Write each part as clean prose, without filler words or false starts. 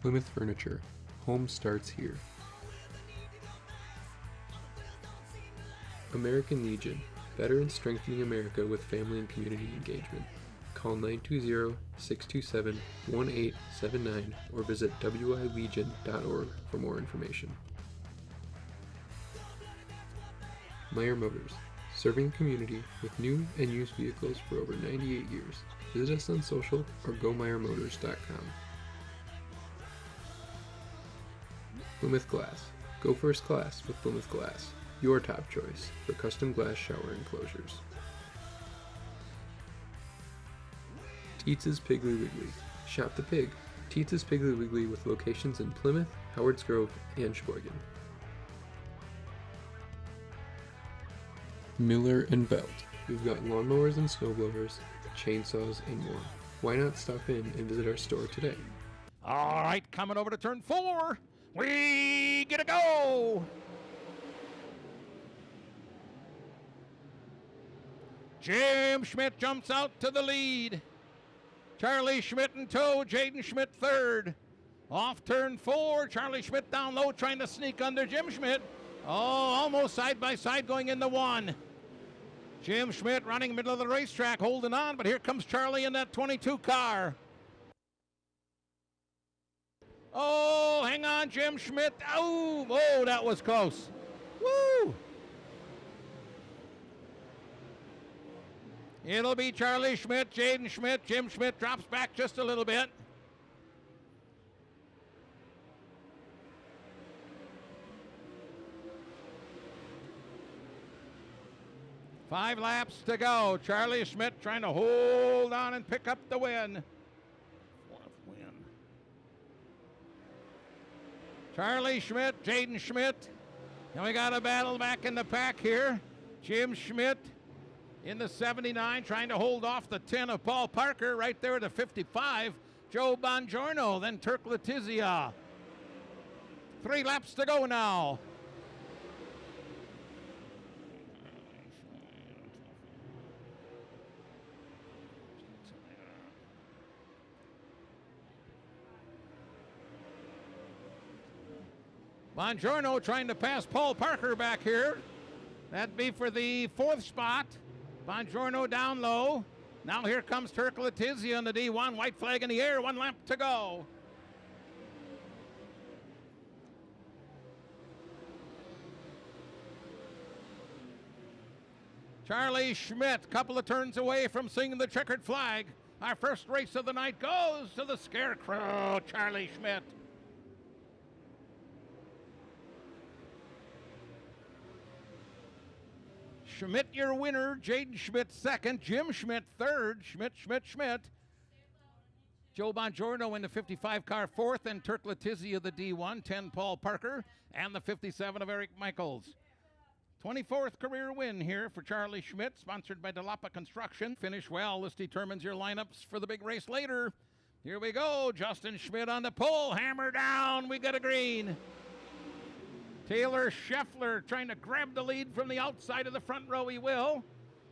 Plymouth Furniture. Home starts here. American Legion. Veterans strengthening America with family and community engagement. Call 920-627-1879 or visit wilegion.org for more information. Meyer Motors. Serving the community with new and used vehicles for over 98 years. Visit us on social or gomeyermotors.com. Plymouth Glass. Go first class with Plymouth Glass, your top choice for custom glass shower enclosures. Teetz's Piggly Wiggly. Shop the pig. Teetz's Piggly Wiggly with locations in Plymouth, Howards Grove, and Sheboygan. Miller & Belt. We've got lawnmowers and snowblowers, chainsaws, and more. Why not stop in and visit our store today? All right, coming over to turn 4. We get a go. Jim Schmidt jumps out to the lead. Charlie Schmidt in tow, Jaden Schmidt third. Off turn 4, Charlie Schmidt down low trying to sneak under Jim Schmidt. Oh, almost side by side going into 1. Jim Schmidt running middle of the racetrack, holding on, but here comes Charlie in that 22 car. Oh, hang on, Jim Schmidt. Oh, that was close. Woo! It'll be Charlie Schmidt, Jaden Schmidt. Jim Schmidt drops back just a little bit. Five laps to go. Charlie Schmidt trying to hold on and pick up the win. Fourth win. Charlie Schmidt, Jaden Schmidt. And we got a battle back in the pack here. Jim Schmidt in the 79 trying to hold off the 10 of Paul Parker. Right there at the 55, Joe Bongiorno. Then Turk Letizia. 3 laps to go now. Bongiorno trying to pass Paul Parker back here. That'd be for the 4th spot. Bongiorno down low. Now here comes Turk Letizia in the D1. White flag in the air. 1 lap to go. Charlie Schmidt, couple of turns away from seeing the checkered flag. Our first race of the night goes to the Scarecrow, Charlie Schmidt. Schmidt, your winner. Jaden Schmidt second. Jim Schmidt third. Schmidt. Joe Bongiorno in the 55 car fourth, and Turk Letizia the D1. 10 Paul Parker, and the 57 of Eric Michaels. 24th career win here for Charlie Schmidt, sponsored by DeLapa Construction. Finish well. This determines your lineups for the big race later. Here we go. Justin Schmidt on the pole. Hammer down. We got a green. Taylor Scheffler trying to grab the lead from the outside of the front row. He will.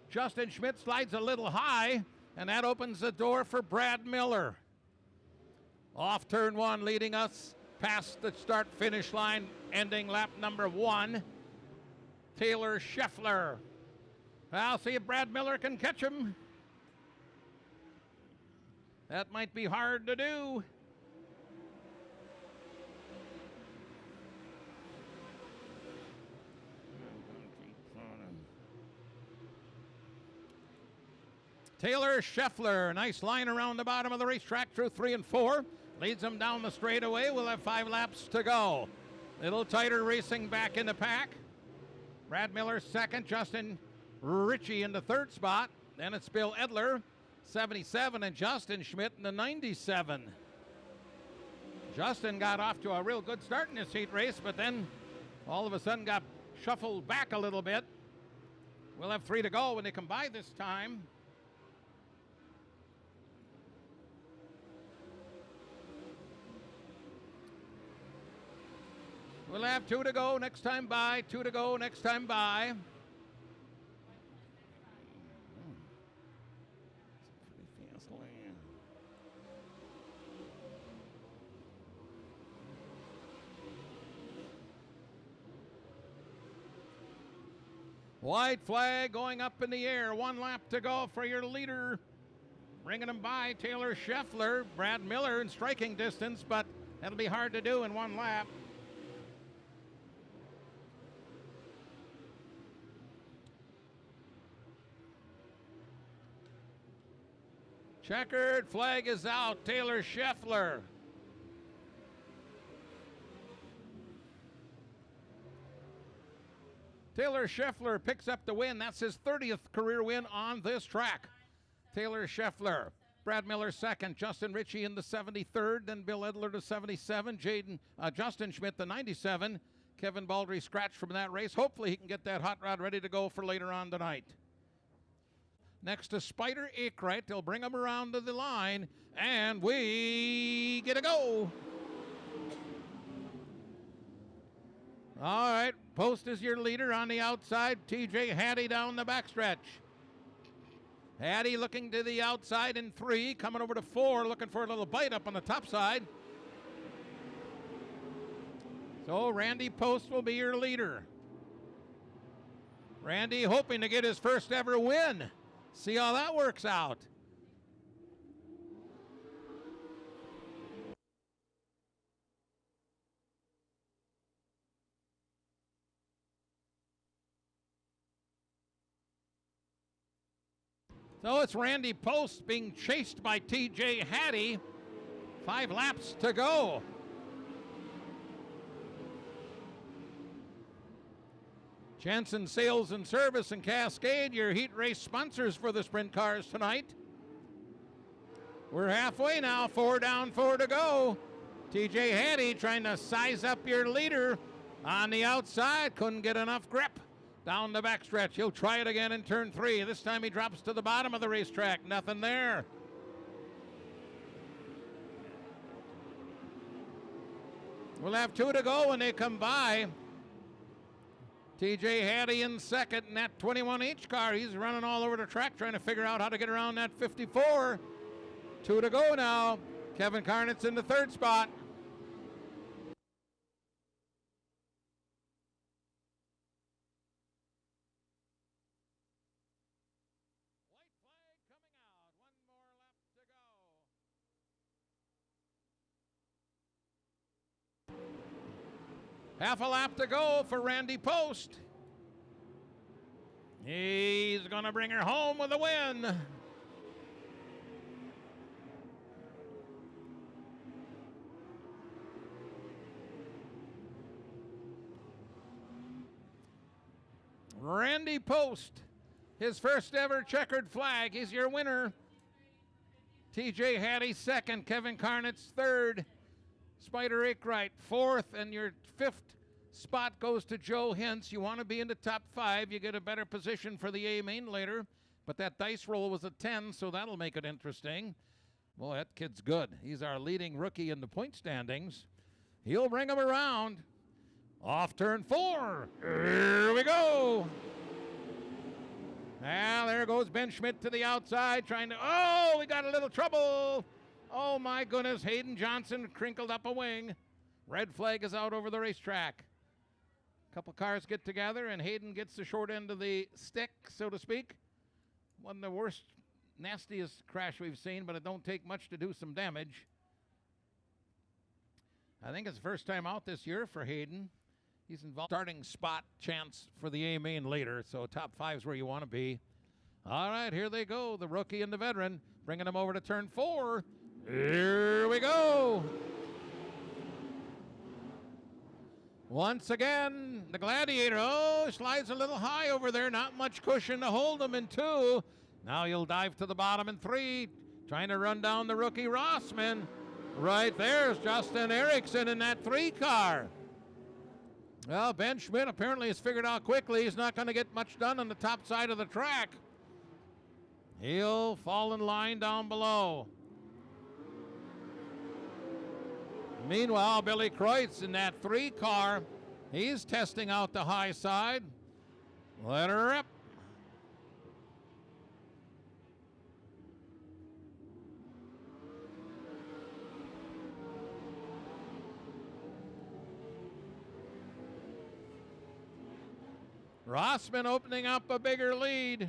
Justin Schmidt slides a little high, and that opens the door for Brad Miller. Off turn 1, leading us past the start-finish line, ending lap number 1. Taylor Scheffler. I'll see if Brad Miller can catch him. That might be hard to do. Taylor Scheffler, nice line around the bottom of the racetrack through 3 and 4. Leads them down the straightaway. We'll have 5 laps to go. Little tighter racing back in the pack. Brad Miller second. Justin Ritchie in the 3rd spot. Then it's Bill Edler, 77, and Justin Schmidt in the 97. Justin got off to a real good start in this heat race, but then all of a sudden got shuffled back a little bit. We'll have 3 to go when they come by this time. We'll have 2 to go next time by, 2 to go next time by. Pretty fast lane. White flag going up in the air. 1 lap to go for your leader. Bringing him by, Taylor Scheffler, Brad Miller in striking distance, but that'll be hard to do in 1 lap. Checkered flag is out. Taylor Scheffler. Taylor Scheffler picks up the win. That's his 30th career win on this track. Taylor Scheffler. Brad Miller second. Justin Ritchie in the 73rd. Then Bill Edler to 77. Justin Schmidt the 97. Kevin Baldry scratched from that race. Hopefully he can get that hot rod ready to go for later on tonight. Next to Spider Akrite. They'll bring him around to the line. And we get a go. All right. Post is your leader on the outside. TJ Hattie down the backstretch. Hattie looking to the outside in 3. Coming over to 4. Looking for a little bite up on the top side. So Randy Post will be your leader. Randy hoping to get his first ever win. See how that works out. So it's Randy Post being chased by TJ Hattie. 5 laps to go. Jensen Sales and Service and Cascade, your heat race sponsors for the sprint cars tonight. We're halfway now, 4 down, 4 to go. TJ Hattie trying to size up your leader on the outside. Couldn't get enough grip down the backstretch. He'll try it again in turn 3. This time he drops to the bottom of the racetrack. Nothing there. We'll have 2 to go when they come by. TJ Hattie in second in that 21H car. He's running all over the track trying to figure out how to get around that 54. 2 to go now. Kevin Carnit's in the 3rd spot. White flag coming out. 1 more lap to go. Half a lap to go for Randy Post. He's going to bring her home with a win. Randy Post, his first ever checkered flag. He's your winner. TJ Hattie second. Kevin Carnitz third. Spider Akrite 4th, and your 5th spot goes to Joe Hintz. You want to be in the top 5. You get a better position for the A main later, but that dice roll was a 10, so that'll make it interesting. Boy, that kid's good. He's our leading rookie in the point standings. He'll bring him around. Off turn 4. Here we go. Now there goes Ben Schmidt to the outside trying to, oh, we got a little trouble. Oh, my goodness, Hayden Johnson crinkled up a wing. Red flag is out over the racetrack. A couple cars get together, and Hayden gets the short end of the stick, so to speak. One of the worst, nastiest crash we've seen, but it don't take much to do some damage. I think it's the first time out this year for Hayden. He's involved. Starting spot chance for the A main later, so top 5 is where you want to be. All right, here they go, the rookie and the veteran, bringing them over to turn 4. Here we go. Once again, the Gladiator, slides a little high over there. Not much cushion to hold him in 2. Now you'll dive to the bottom in 3, trying to run down the rookie Rossman. Right there's Justin Erickson in that 3 car. Well, Ben Schmidt apparently has figured out quickly he's not going to get much done on the top side of the track. He'll fall in line down below. Meanwhile, Billy Kreutz in that 3 car, he's testing out the high side. Let her rip. Rossman opening up a bigger lead.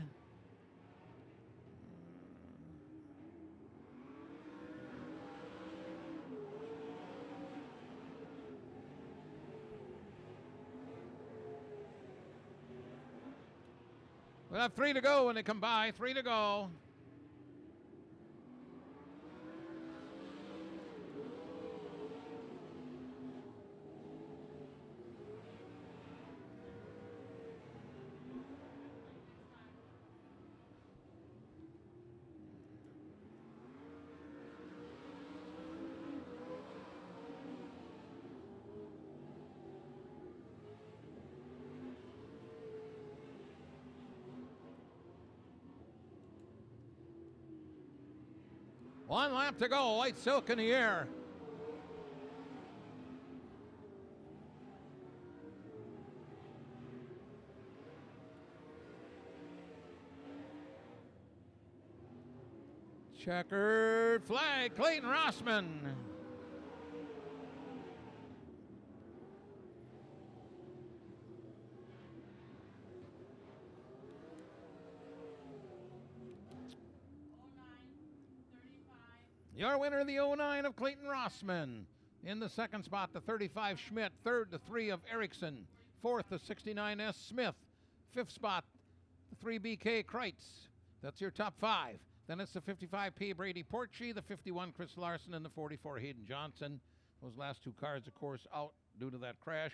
We'll have 3 to go when they come by. 3 to go. One lap to go. White Silk in the air. Checkered flag, Clayton Rossman. Your winner, the 09 of Clayton Rossman. In the second spot, the 35 Schmidt. Third, the 3 of Erickson. Fourth, the 69S Smith. Fifth spot, the 3 BK Kreitz. That's your top 5. Then it's the 55P Brady Porchy, the 51 Chris Larson, and the 44 Hayden Johnson. Those last 2 cars, of course, out due to that crash.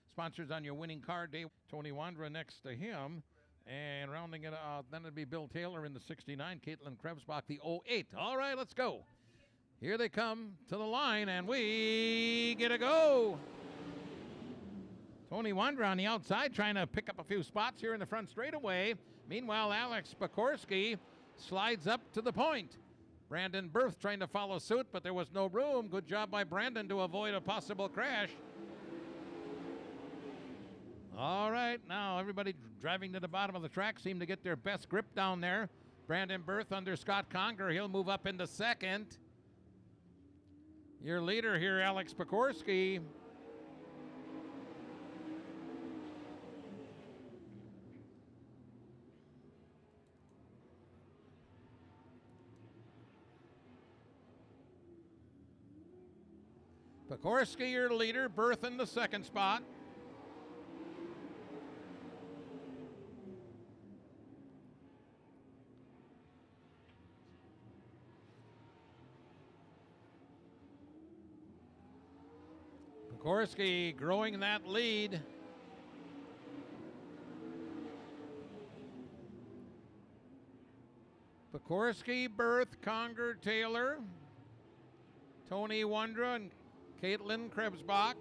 Sponsors on your winning car day. Tony Wandra next to him. And rounding it out, then it'd be Bill Taylor in the 69, Caitlin Krebsbach, the 08. All right, let's go. Here they come to the line, and we get a go. Tony Wandra on the outside trying to pick up a few spots here in the front straightaway. Meanwhile, Alex Pekorski slides up to the point. Brandon Berth trying to follow suit, but there was no room. Good job by Brandon to avoid a possible crash. All right, now everybody driving to the bottom of the track seem to get their best grip down there. Brandon Berth under Scott Conger. He'll move up into second. Your leader here, Alex Pekorski. Pekorski, your leader. Berth in the second spot. Pekorski growing that lead. Pekorski, Berth, Conger, Taylor, Tony Wandra, and Caitlin Krebsbach.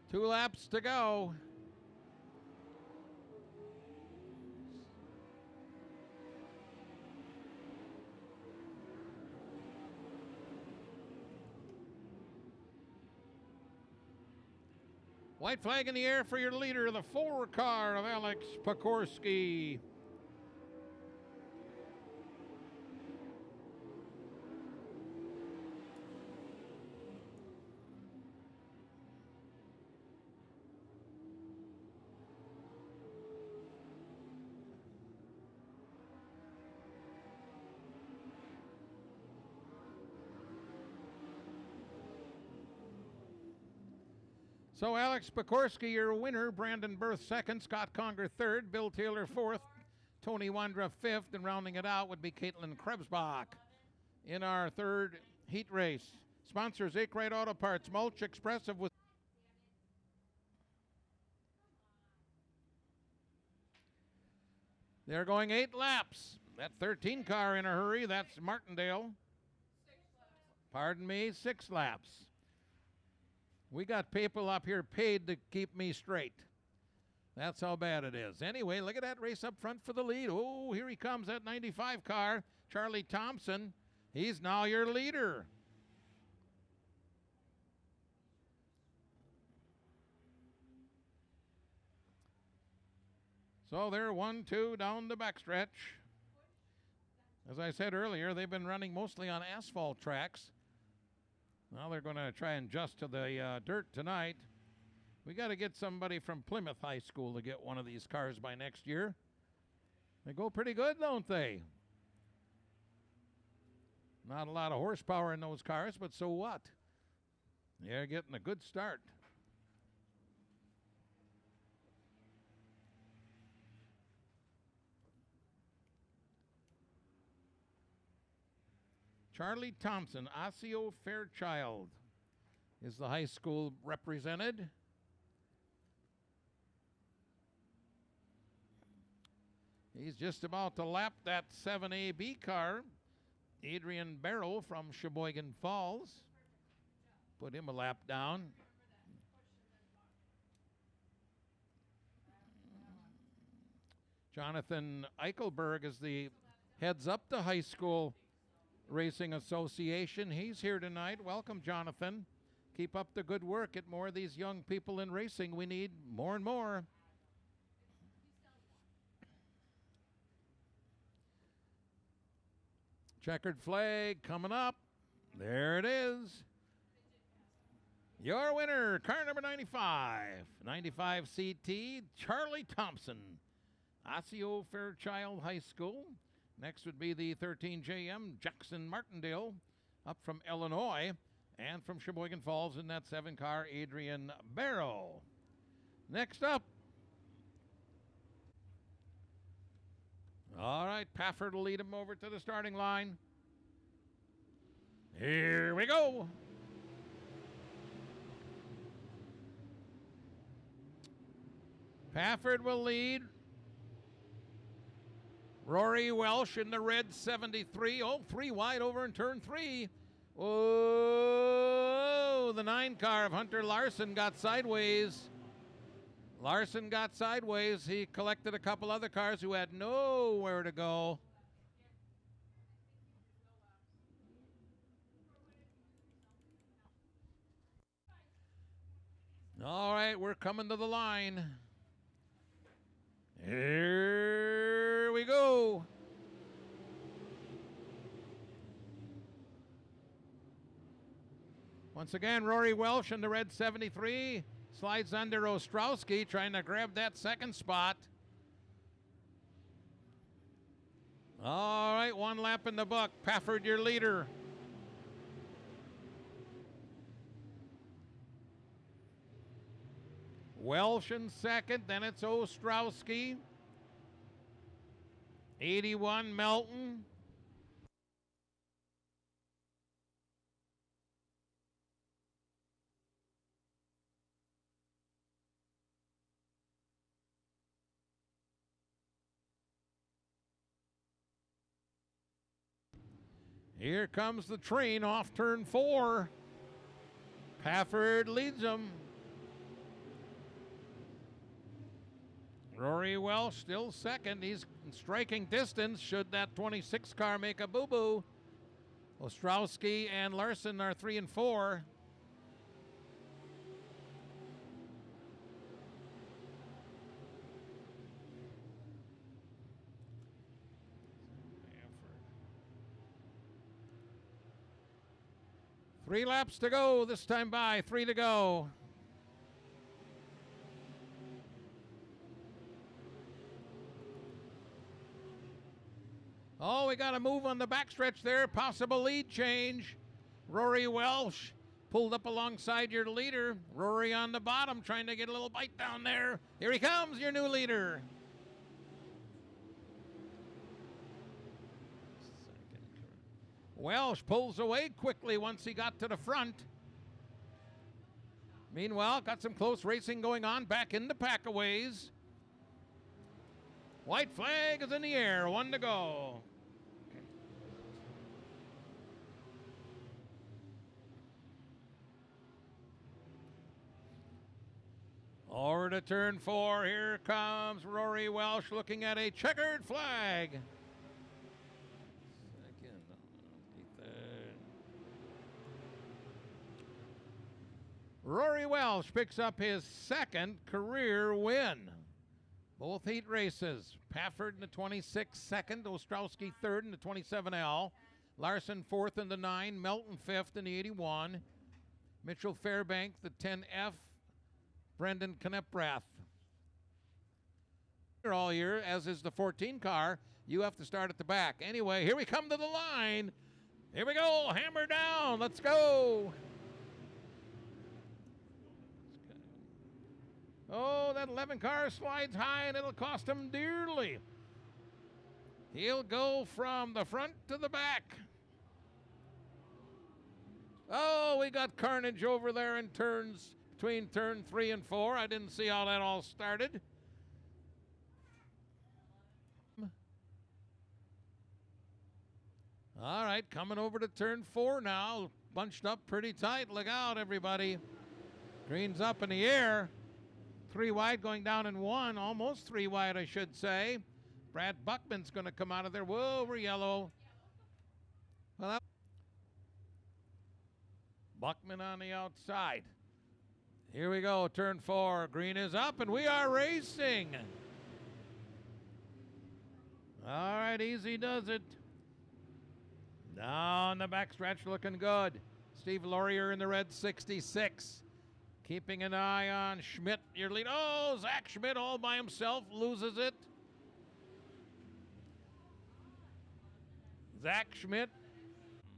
Two laps to go. White flag in the air for your leader, the 4 car of Alex Pekorski. So Alex Pekorski, your winner. Brandon Berth second, Scott Conger third, Bill Taylor fourth, Tony Wandra fifth, and rounding it out would be Caitlin Krebsbach in our third heat race. Sponsors: Akrite Auto Parts, Mulch Expressive with they're going 8 laps. That 13 car in a hurry, that's Martindale. 6 laps. We got people up here paid to keep me straight. That's how bad it is. Anyway, look at that race up front for the lead. Oh, here he comes, that 95 car, Charlie Thompson. He's now your leader. So they're 1-2 down the backstretch. As I said earlier, they've been running mostly on asphalt tracks. Now they're going to try and adjust to the dirt tonight. We got to get somebody from Plymouth High School to get one of these cars by next year. They go pretty good, don't they? Not a lot of horsepower in those cars, but so what? They're getting a good start. Charlie Thompson, Osseo Fairchild, is the high school represented. He's just about to lap that 7AB car. Adrian Barrow from Sheboygan Falls. Put him a lap down. Jonathan Eichelberg is the heads up the high school racing association. He's here tonight. Welcome, Jonathan. Keep up the good work. Get more of these young people in racing. We need more and more. Checkered flag coming up. There it is. Your winner, car number 95. 95 CT, Charlie Thompson. Osseo Fairchild High School. Next would be the 13JM Jackson Martindale up from Illinois. And from Sheboygan Falls in that 7-car, Adrian Barrow. Next up. All right, Pafford will lead him over to the starting line. Here we go. Pafford will lead. Rory Welsh in the red 73. Oh, 3 wide over in turn 3. Oh, the 9-car of Hunter Larson got sideways. Larson got sideways. He collected a couple other cars who had nowhere to go. All right, we're coming to the line. Here we go. Once again, Rory Welsh in the red 73. Slides under Ostrowski, trying to grab that second spot. All right, 1 lap in the book. Pafford, your leader. Welsh in second, then it's Ostrowski. 81, Melton. Here comes the train off turn 4. Pafford leads them. Rory Welsh still second. He's in striking distance should that 26 car make a boo-boo. Ostrowski and Larson are 3 and 4. Three laps to go this time by, 3 to go. Oh, we got a move on the backstretch there. Possible lead change. Rory Welsh pulled up alongside your leader. Rory on the bottom trying to get a little bite down there. Here he comes, your new leader. Welsh pulls away quickly once he got to the front. Meanwhile, got some close racing going on back in the packaways. White flag is in the air, 1 to go. Over to turn 4, here comes Rory Welsh looking at a checkered flag. Rory Welsh picks up his 2nd career win. Both heat races. Pafford in the 26 second, Ostrowski third in the 27L. Larson fourth in the 9, Melton fifth in the 81. Mitchell Fairbank, the 10F. Brendan Kneprath. All year, as is the 14 car, you have to start at the back. Anyway, here we come to the line. Here we go, hammer down, let's go. Oh, that 11 car slides high and it'll cost him dearly. He'll go from the front to the back. Oh, we got carnage over there in turns between turn 3 and 4. I didn't see how that all started. All right, coming over to turn 4 now. Bunched up pretty tight. Look out, everybody. Green's up in the air. 3 wide going down in 1. Almost 3 wide, I should say. Brad Buckman's going to come out of there. Whoa, we're yellow. Well, Buckman on the outside. Here we go, turn 4. Green is up, and we are racing. All right, easy does it. Down the backstretch, looking good. Steve Laurier in the red 66. Keeping an eye on Schmidt, your lead. Oh, Zach Schmidt all by himself, loses it. Zach Schmidt.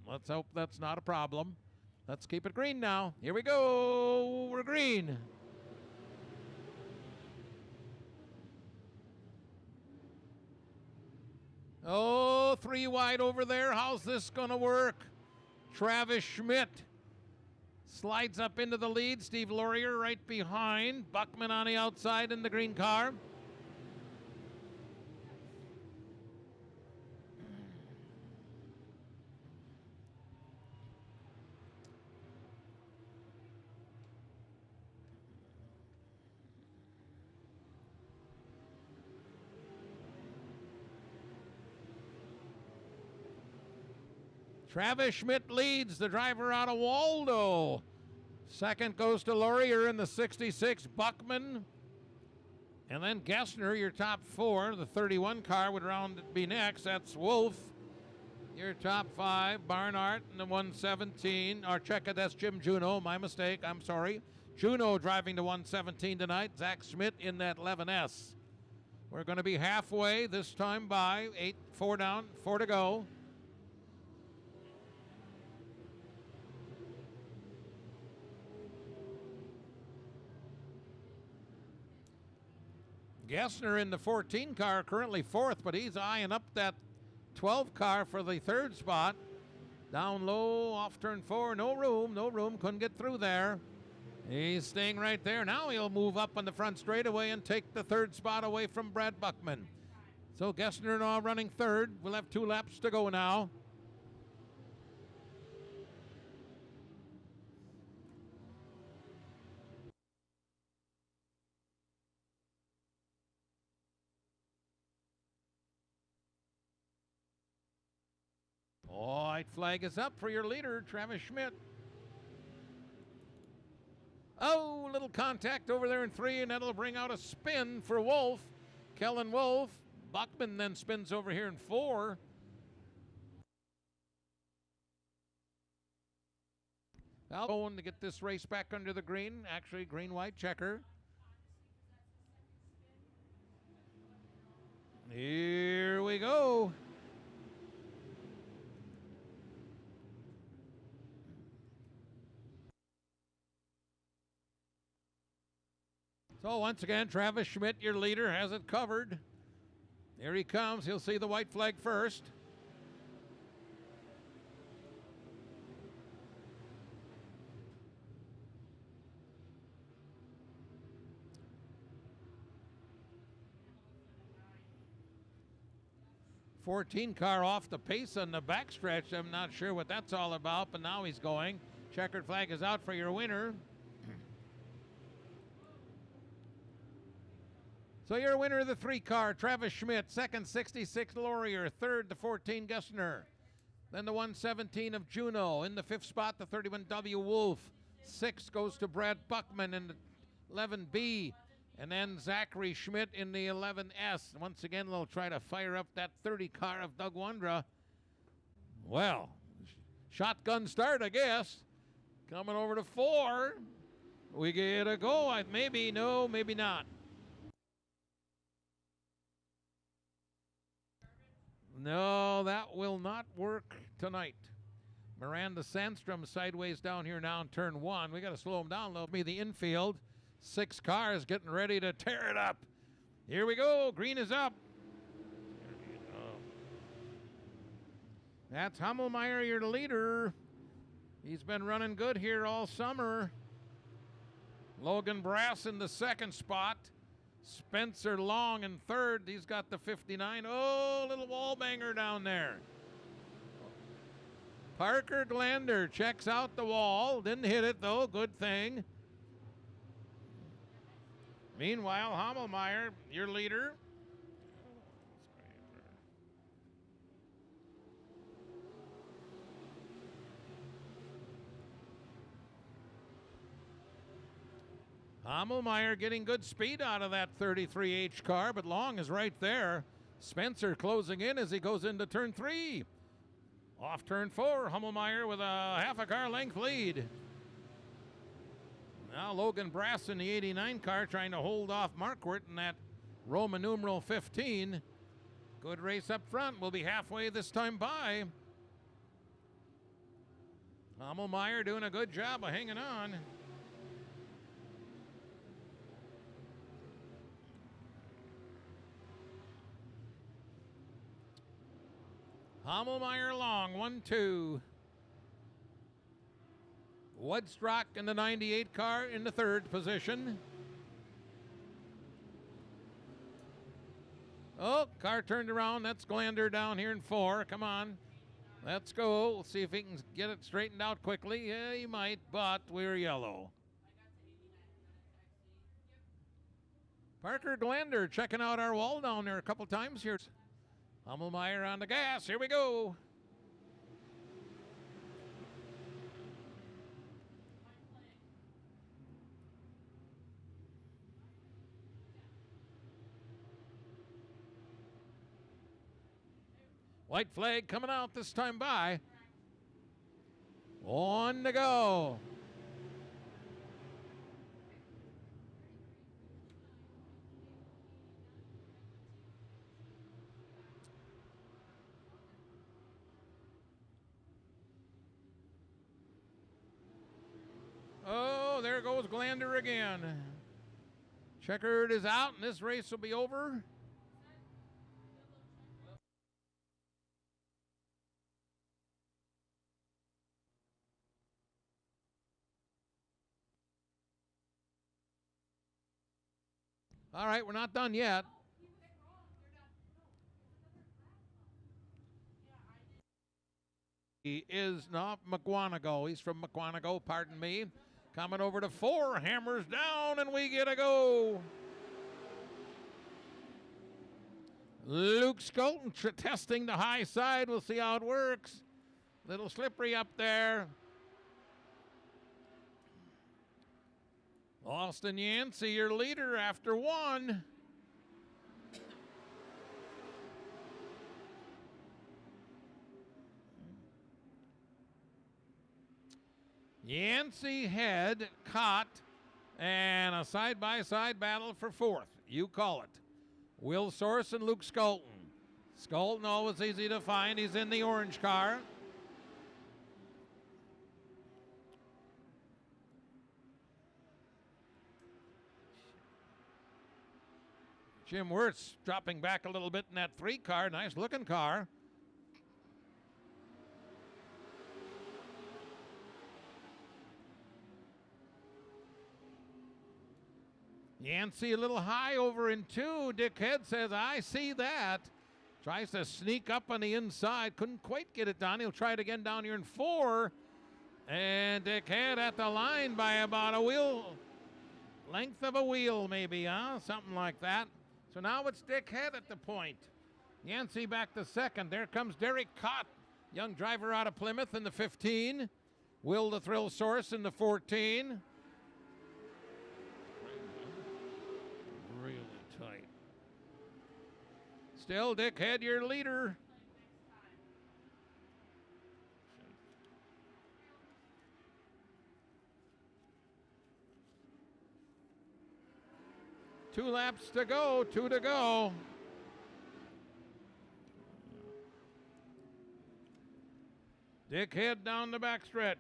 Let's hope that's not a problem. Let's keep it green now. Here we go. We're green. Oh, 3 wide over there. How's this going to work? Travis Schmidt slides up into the lead. Steve Laurier right behind. Buckman on the outside in the green car. Travis Schmidt leads, the driver out of Waldo. Second goes to Laurier in the 66, Buckman. And then Gessner, your top 4. The 31 car would be next. That's Wolf. Your top 5, Barnhart in the 117. Or check it, that's Jim Juno. My mistake, I'm sorry. Juno driving the 117 tonight. Zach Schmidt in that 11S. We're going to be halfway this time by 4 down, 4 to go. Gessner in the 14 car, currently 4th, but he's eyeing up that 12 car for the 3rd spot. Down low, off turn 4, no room, couldn't get through there. He's staying right there. Now he'll move up on the front straightaway and take the 3rd spot away from Brad Buckman. So Gessner now running 3rd. We'll have 2 laps to go now. White flag is up for your leader, Travis Schmidt. Oh, little contact over there in 3, and that'll bring out a spin for Wolf. Kellen Wolf. Buckman then spins over here in 4. Going to get this race back under the green. Actually, green-white checker. Here we go. So once again, Travis Schmidt, your leader, has it covered. Here he comes. He'll see the white flag first. '14 car off the pace on the backstretch. I'm not sure what that's all about, but now he's going. Checkered flag is out for your winner. So your winner of the 3 car, Travis Schmidt. Second, 66 Laurier. Third, the 14 Gessner. Then the 117 of Juno. In the 5th spot, the 31W Wolf. 6 goes to Brad Buckman in the 11B. And then Zachary Schmidt in the 11S. Once again, they'll try to fire up that 30 car of Doug Wondra. Well, shotgun start, I guess. Coming over to 4. We get a go. Maybe, no, maybe not. No, that will not work tonight. Miranda Sandstrom sideways down here now in turn 1. We got to slow him down a little bit. The infield. 6 cars getting ready to tear it up. Here we go. Green is up. That's Hummelmeyer, your leader. He's been running good here all summer. Logan Brass in the 2nd spot. Spencer Long in 3rd. He's got the 59. Oh, little wall banger down there. Parker Glander checks out the wall. Didn't hit it, though. Good thing. Meanwhile, Hummelmeyer, your leader. Hummelmeyer getting good speed out of that 33H car, but Long is right there. Spencer closing in as he goes into turn 3. Off turn 4, Hummelmeyer with a half a car length lead. Now Logan Brass in the 89 car trying to hold off Marquardt in that Roman numeral 15. Good race up front. We'll be halfway this time by. Hummelmeyer doing a good job of hanging on. Hummelmeyer Long, 1-2. Woodstock in the 98 car in the 3rd position. Oh, car turned around. That's Glander down here in 4. Come on. Let's go. We'll see if he can get it straightened out quickly. Yeah, he might, but we're yellow. Parker Glander checking out our wall down there a couple times here. Hummelmeyer on the gas. Here we go. White flag coming out this time by. 1 to go. Oh, there goes Glander again. Checkered is out, and this race will be over. All right, we're not done yet. He is not McWanago. He's from McWanago, pardon me. Coming over to 4, hammers down, and we get a go. Luke Skolton testing the high side. We'll see how it works. Little slippery up there. Austin Yancey, your leader after 1. Yancey head caught, and a side-by-side battle for 4th. You call it. Will Source and Luke Skolton. Skolton always easy to find. He's in the orange car. Jim Wirtz dropping back a little bit in that 3 car. Nice looking car. Yancey a little high over in 2. Dick Head says, I see that. Tries to sneak up on the inside. Couldn't quite get it done. He'll try it again down here in 4. And Dick Head at the line by about a wheel. Length of a wheel maybe, huh? Something like that. So now it's Dick Head at the point. Yancey back to 2nd. There comes Derek Cott, young driver out of Plymouth in the 15. Will the Thrill Source in the 14. Still Dick Head, your leader. Two laps to go, two to go. Dick Head down the backstretch.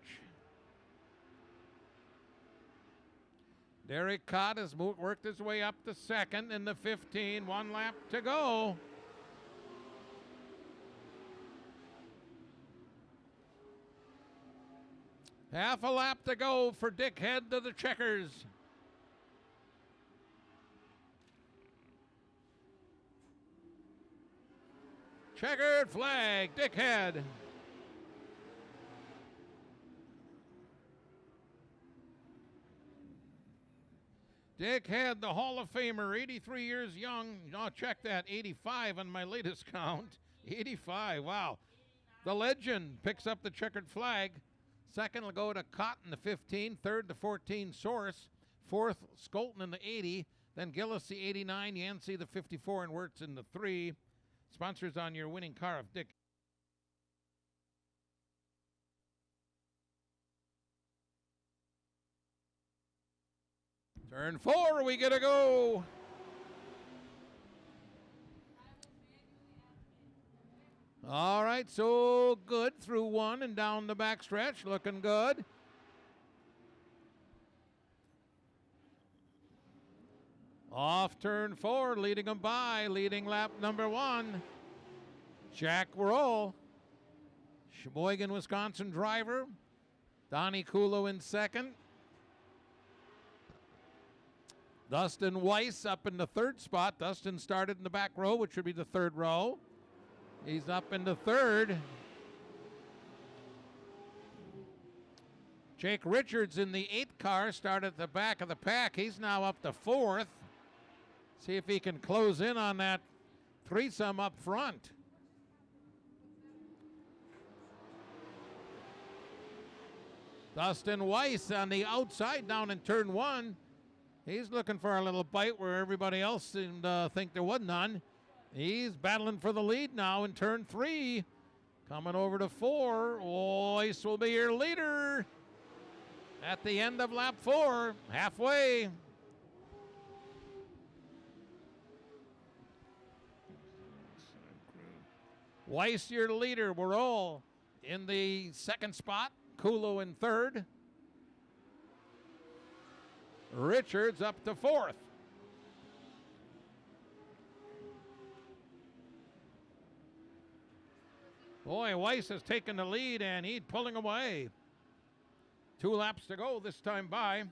Derek Cott has worked his way up to second in the 15. 1 lap to go. Half a lap to go for Dick Head to the checkers. Checkered flag, Dick Head. Dick Head, the Hall of Famer, 83 years young. Oh, check that, 85 on my latest count. 85, wow. The legend picks up the checkered flag. Second will go to Cotton, the 15. Third, the 14, Source. Fourth, Skolton in the 80. Then Gillis, the 89. Yancey, the 54, and Wirtz in the 3. Sponsors on your winning car of Dick. Turn 4, we get a go. All right, so good through 1 and down the backstretch, looking good. Off turn 4, leading them by, leading lap number 1. Jack Roll, Sheboygan, Wisconsin driver. Donnie Kulo in second. Dustin Weiss up in the 3rd spot. Dustin started in the back row, which would be the 3rd row. He's up in the 3rd. Jake Richards in the 8th car started at the back of the pack. He's now up to 4th. See if he can close in on that threesome up front. Dustin Weiss on the outside down in turn 1. He's looking for a little bite where everybody else seemed to think there was none. He's battling for the lead now in turn 3. Coming over to 4. Weiss will be your leader at the end of lap 4, halfway. Weiss, your leader. We're all in the 2nd spot. Kulo in 3rd. Richards up to 4th. Boy, Weiss has taken the lead and he's pulling away. 2 laps to go this time by.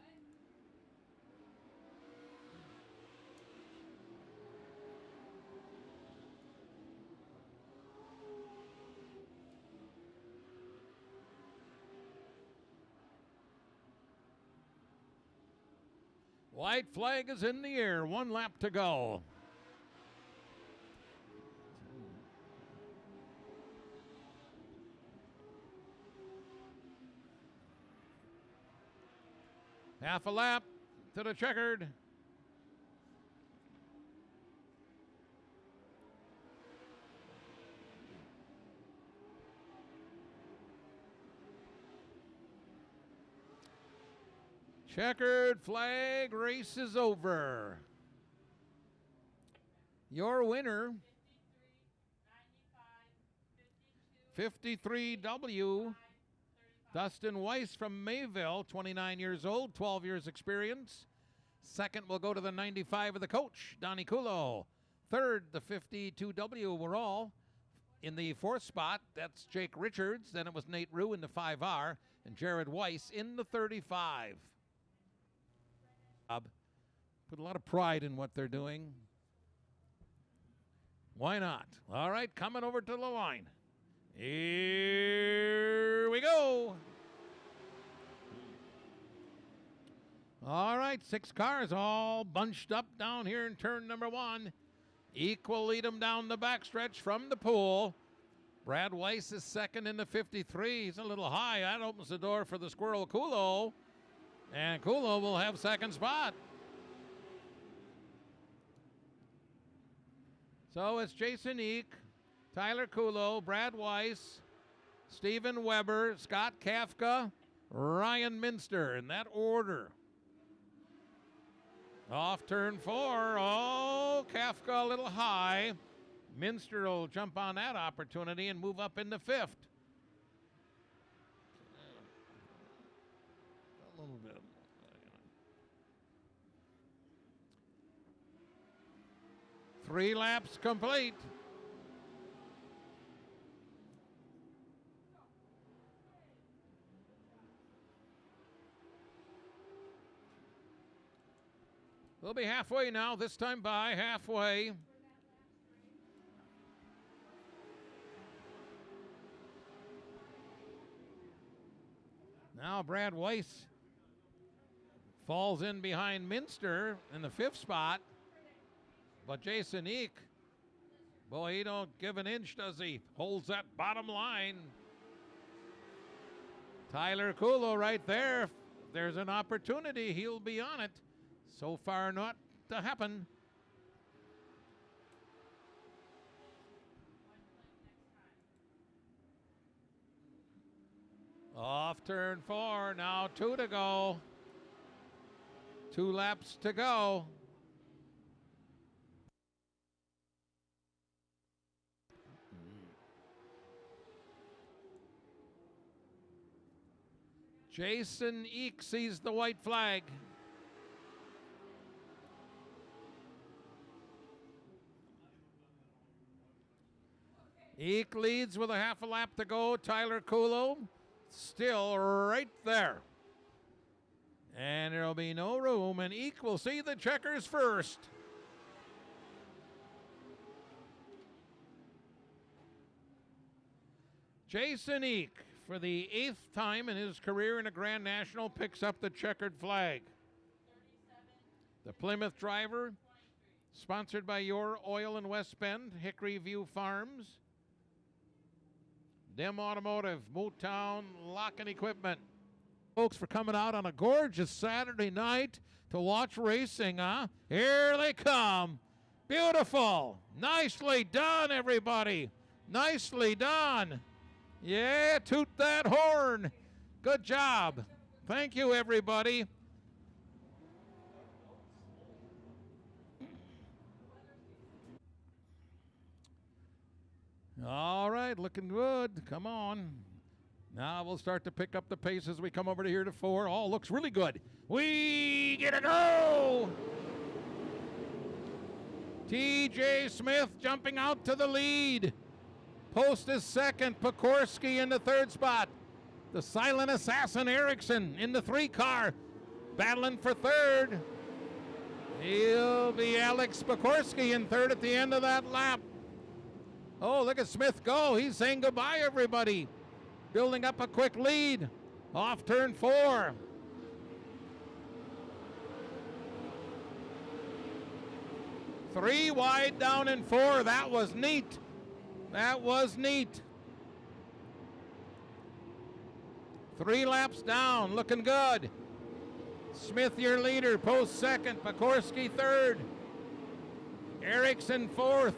White flag is in the air. 1 lap to go. Half a lap to the checkered. Checkered flag, race is over. Your winner, 53W, Dustin Weiss from Mayville, 29 years old, 12 years experience. Second will go to the 95 of the coach, Donnie Kulo. Third, the 52W, we're all in the 4th spot. That's Jake Richards. Then it was Nate Rue in the 5R and Jared Weiss in the 35. Put a lot of pride in what they're doing. Why not? All right, coming over to the line. Here we go. All right, 6 cars all bunched up down here in turn number 1. Equal lead them down the backstretch from the pool. Brad Weiss is second in the 53. He's a little high. That opens the door for the Squirrel Kulo. And Kulo will have second spot. So it's Jason Eek, Tyler Kulo, Brad Weiss, Stephen Weber, Scott Kafka, Ryan Minster in that order. Off turn 4. Oh, Kafka a little high. Minster will jump on that opportunity and move up into 5th. A little bit. 3 laps complete. We'll be halfway now, this time by halfway. Now Brad Weiss falls in behind Minster in the 5th spot. But Jason Eek, boy, he don't give an inch, does he? Holds that bottom line. Tyler Kulo right there. If there's an opportunity, he'll be on it. So far, not to happen. Off turn 4, now 2 to go. 2 laps to go. Jason Eek sees the white flag. Eek leads with a half a lap to go. Tyler Kulo still right there. And there'll be no room, and Eek will see the checkers first. Jason Eek, for the 8th time in his career in a Grand National, picks up the checkered flag. The Plymouth driver, sponsored by Your Oil in West Bend, Hickory View Farms, Dem Automotive, Motown Lock and Equipment. Folks, for coming out on a gorgeous Saturday night to watch racing, huh? Here they come. Beautiful. Nicely done, everybody. Nicely done. Yeah, toot that horn. Good job. Thank you, everybody. All right, looking good. Come on. Now we'll start to pick up the pace as we come over to here to 4. Oh, looks really good. We get a go. TJ Smith jumping out to the lead. Post is 2nd. Pekorski in the 3rd spot. The silent assassin Erickson in the 3 car. Battling for 3rd. He'll be Alex Pekorski in 3rd at the end of that lap. Oh, look at Smith go. He's saying goodbye, everybody. Building up a quick lead. Off turn 4. Three wide down in 4. That was neat. That was neat. 3 laps down, looking good. Smith, your leader, post 2nd. Pekorski 3rd. Erickson 4th.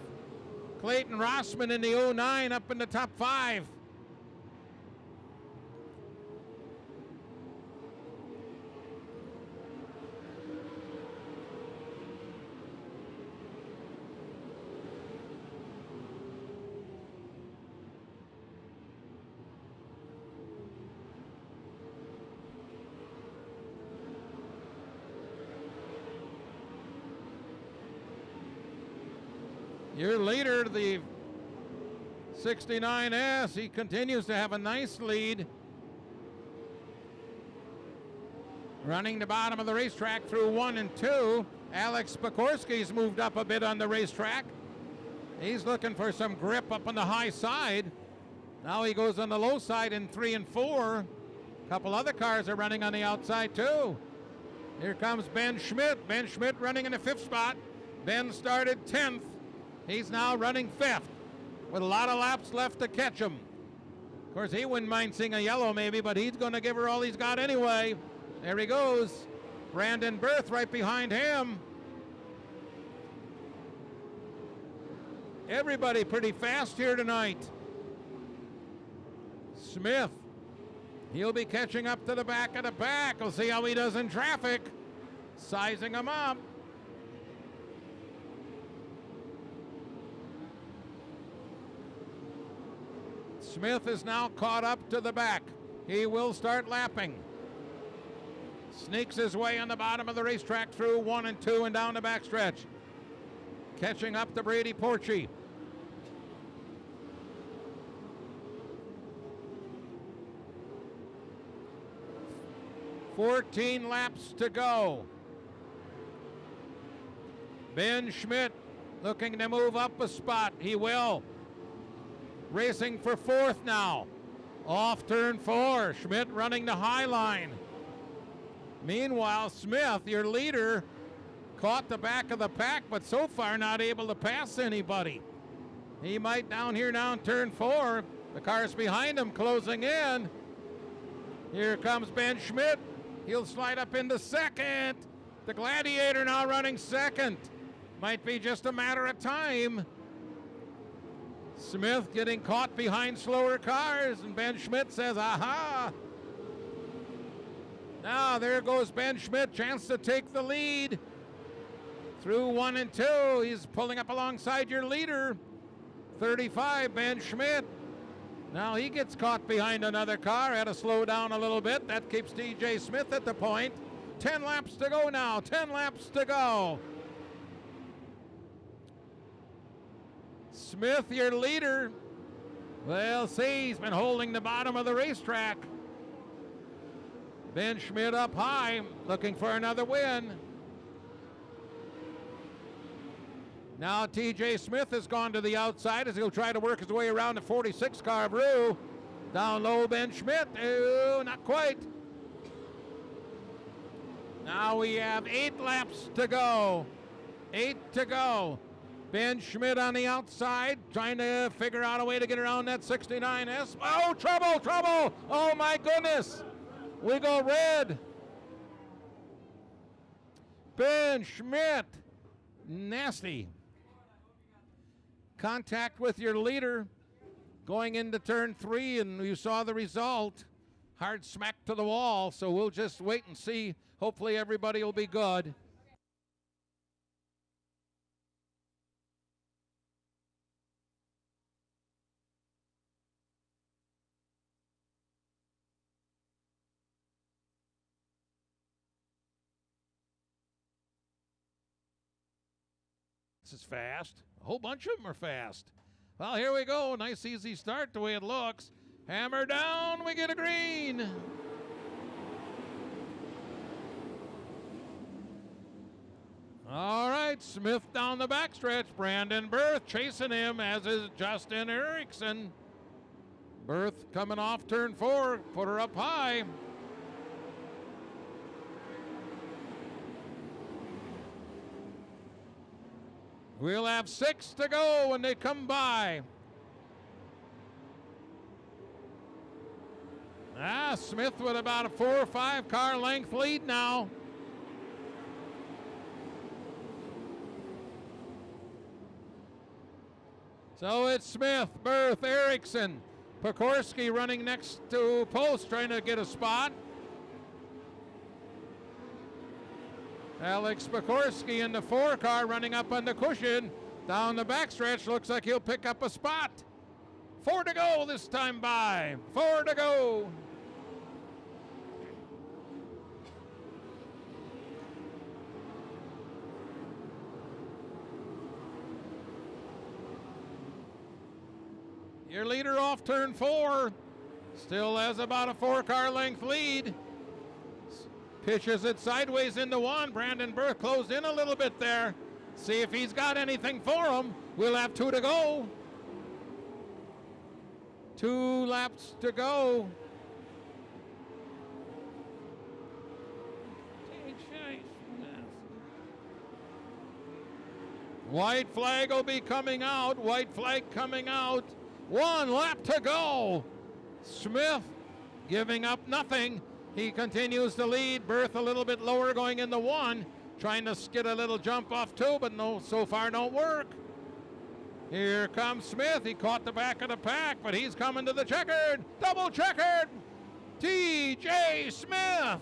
Clayton Rossman in the 09 up in the top 5. Your leader, the 69S, he continues to have a nice lead. Running the bottom of the racetrack through 1 and 2. Alex Pekorski's moved up a bit on the racetrack. He's looking for some grip up on the high side. Now he goes on the low side in 3 and 4. A couple other cars are running on the outside too. Here comes Ben Schmidt. Ben Schmidt running in the 5th spot. Ben started 10th. He's now running 5th with a lot of laps left to catch him. Of course, he wouldn't mind seeing a yellow maybe, but he's going to give her all he's got anyway. There he goes. Brandon Berth right behind him. Everybody pretty fast here tonight. Smith, he'll be catching up to the back of the pack. We'll see how he does in traffic. Sizing him up. Smith is now caught up to the back. He will start lapping. Sneaks his way on the bottom of the racetrack through 1 and 2 and down the backstretch. Catching up to Brady Porchy. "14 laps to go. Ben Schmidt looking to move up a spot. He will. Racing for 4th now. Off turn 4. Schmidt running the high line. Meanwhile, Smith, your leader, caught the back of the pack, but so far not able to pass anybody. He might down here now in turn 4. The cars behind him closing in. Here comes Ben Schmidt. He'll slide up into 2nd. The Gladiator now running 2nd. Might be just a matter of time. Smith getting caught behind slower cars, and Ben Schmidt says, aha. Now there goes Ben Schmidt, chance to take the lead. Through 1 and 2, he's pulling up alongside your leader. 35, Ben Schmidt. Now he gets caught behind another car, had to slow down a little bit. That keeps DJ Smith at the point. 10 laps to go now, 10 laps to go. Smith, your leader. Well, see, he's been holding the bottom of the racetrack. Ben Schmidt up high, looking for another win. Now TJ Smith has gone to the outside as he'll try to work his way around the 46 car of Rue. Down low, Ben Schmidt. Oh, not quite. Now we have 8 laps to go. 8 to go. Ben Schmidt on the outside, trying to figure out a way to get around that 69S. Oh, trouble, trouble. Oh, my goodness. We go red. Ben Schmidt. Nasty. Contact with your leader going into turn 3, and you saw the result. Hard smack to the wall, so we'll just wait and see. Hopefully everybody will be good. This is fast. A whole bunch of them are fast. Well, here we go. Nice easy start the way it looks. Hammer down, we get a green. All right, Smith down the backstretch. Brandon Berth chasing him, as is Justin Erickson. Berth coming off turn 4, put her up high. We'll have 6 to go when they come by. Smith with about a 4 or 5 car length lead now. So it's Smith, Berth, Erickson, Pekorski running next to post, trying to get a spot. Alex Pekorski in the 4 car running up on the cushion. Down the backstretch, looks like he'll pick up a spot. 4 to go this time by. 4 to go. Your leader off turn 4. Still has about a 4 car length lead. Pitches it sideways into 1. Brandon Berth closed in a little bit there. See if he's got anything for him. We'll have 2 to go. 2 laps to go. White flag will be coming out. White flag coming out. 1 lap to go. Smith giving up nothing. He continues to lead. Berth a little bit lower going into 1. Trying to skid a little jump off 2, but no, so far don't work. Here comes Smith. He caught the back of the pack, but he's coming to the checkered. Double checkered. T.J. Smith.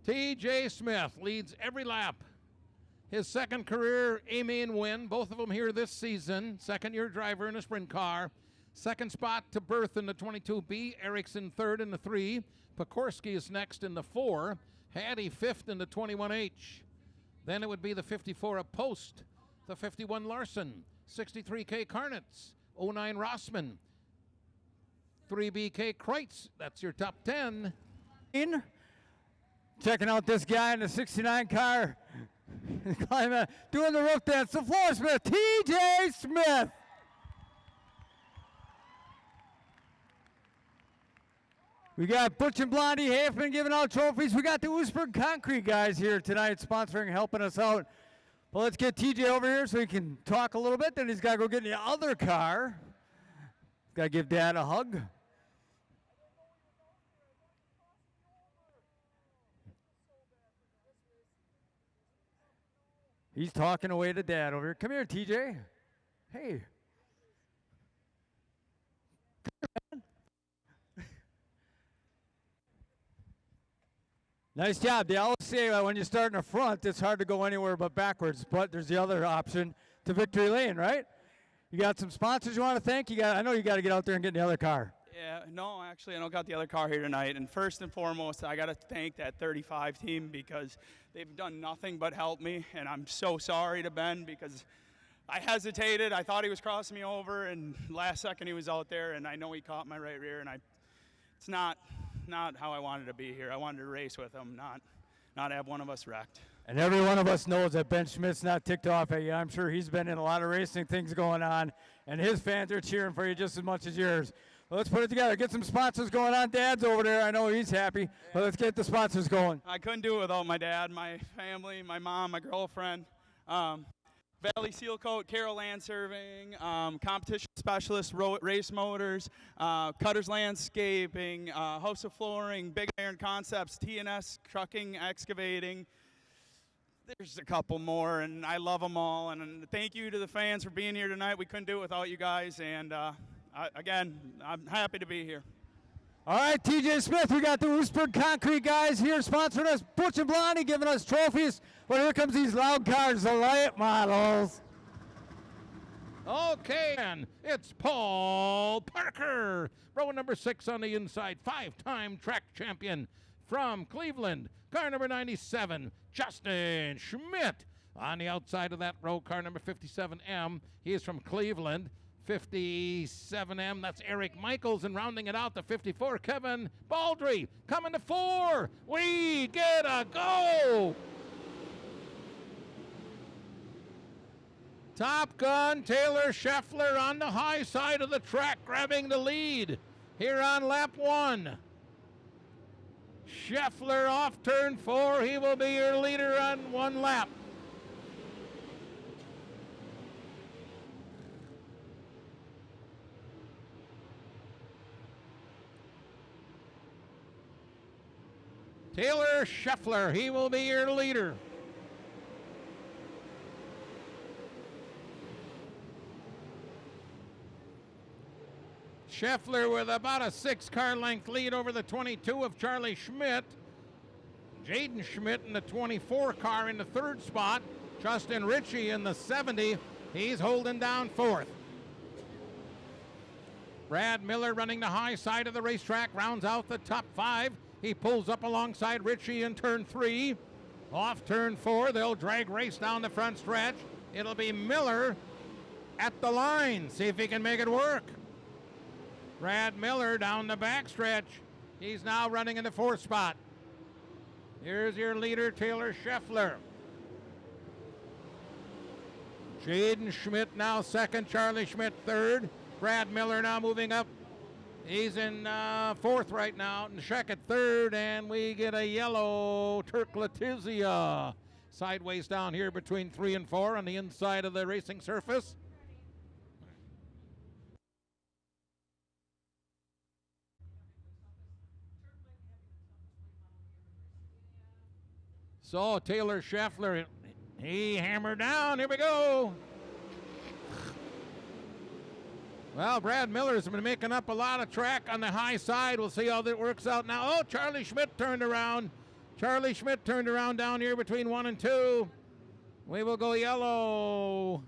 T.J. Smith leads every lap. His second career A-main win, both of them here this season. Second-year driver in a sprint car. Second spot to birth in the 22B. Erickson third in the 3. Pekorski is next in the 4. Hattie fifth in the 21H. Then it would be the 54 of Post, the 51 Larson, 63K Karnitz, 09 Rossman, 3BK Kreutz. That's your top 10. Checking out this guy in the 69 car. Doing the roof dance. The floor Smith. T.J. Smith. We got Butch and Blondie Hafman giving out trophies. We got the Oostburg Concrete guys here tonight sponsoring, helping us out. Well, let's get TJ over here so he can talk a little bit. Then he's got to go get in the other car. Got to give Dad a hug. He's talking away to Dad over here. Come here, TJ. Hey. Nice job. They always say when you start in the front, it's hard to go anywhere but backwards. But there's the other option to victory lane, right? You got some sponsors you want to thank? I know you got to get out there and get in the other car. Yeah, no, actually, I don't got the other car here tonight. And first and foremost, I got to thank that 35 team because they've done nothing but help me. And I'm so sorry to Ben because I hesitated. I thought he was crossing me over, and last second he was out there, and I know he caught my right rear. And it's not how I wanted to be here. I wanted to race with him, not have one of us wrecked. And every one of us knows that Ben Schmidt's not ticked off at you. I'm sure he's been in a lot of racing things going on, and his fans are cheering for you just as much as yours. Well, let's put it together. Get some sponsors going on. Dad's over there. I know he's happy. But let's get the sponsors going. I couldn't do it without my dad, my family, my mom, my girlfriend. Valley Seal Coat, Carroll Land Serving, Competition Specialist, Race Motors, Cutters Landscaping, House of Flooring, Big Iron Concepts, TNS Trucking, Excavating. There's a couple more, and I love them all. And thank you to the fans for being here tonight. We couldn't do it without you guys. And again, I'm happy to be here. All right, TJ Smith, we got the Oostburg Concrete guys here sponsoring us. Butch and Blondie giving us trophies. Well, here comes these loud cars, the light models. Okay, and it's Paul Parker, row number 6 on the inside, 5-time track champion from Cleveland. Car number 97, Justin Schmidt. On the outside of that row, car number 57M. He is from Cleveland. 57M, that's Eric Michaels, and rounding it out, the 54, Kevin Baldry. Coming to 4. We get a go. Top Gun Taylor Scheffler on the high side of the track, grabbing the lead here on lap 1. Scheffler off turn 4. He will be your leader on 1 lap. Taylor Scheffler, he will be your leader. Scheffler with about a 6-car length lead over the 22 of Charlie Schmidt. Jaden Schmidt in the 24 car in the 3rd spot. Justin Ritchie in the 70. He's holding down 4th. Brad Miller running the high side of the racetrack, rounds out the top 5. He pulls up alongside Ritchie in turn 3. Off turn 4, they'll drag race down the front stretch. It'll be Miller at the line. See if he can make it work. Brad Miller down the back stretch. He's now running in the 4th spot. Here's your leader, Taylor Scheffler. Jaden Schmidt now 2nd, Charlie Schmidt 3rd. Brad Miller now moving up. He's in 4th right now. Neshek at 3rd, and we get a yellow Turk Letizia. sideways down here between 3 and 4 on the inside of the racing surface. So Taylor Scheffler, he hammered down. Here we go. Well, Brad Miller's been making up a lot of track on the high side. We'll see how that works out now. Oh, Charlie Schmidt turned around. Charlie Schmidt turned around down here between 1 and 2. We will go yellow.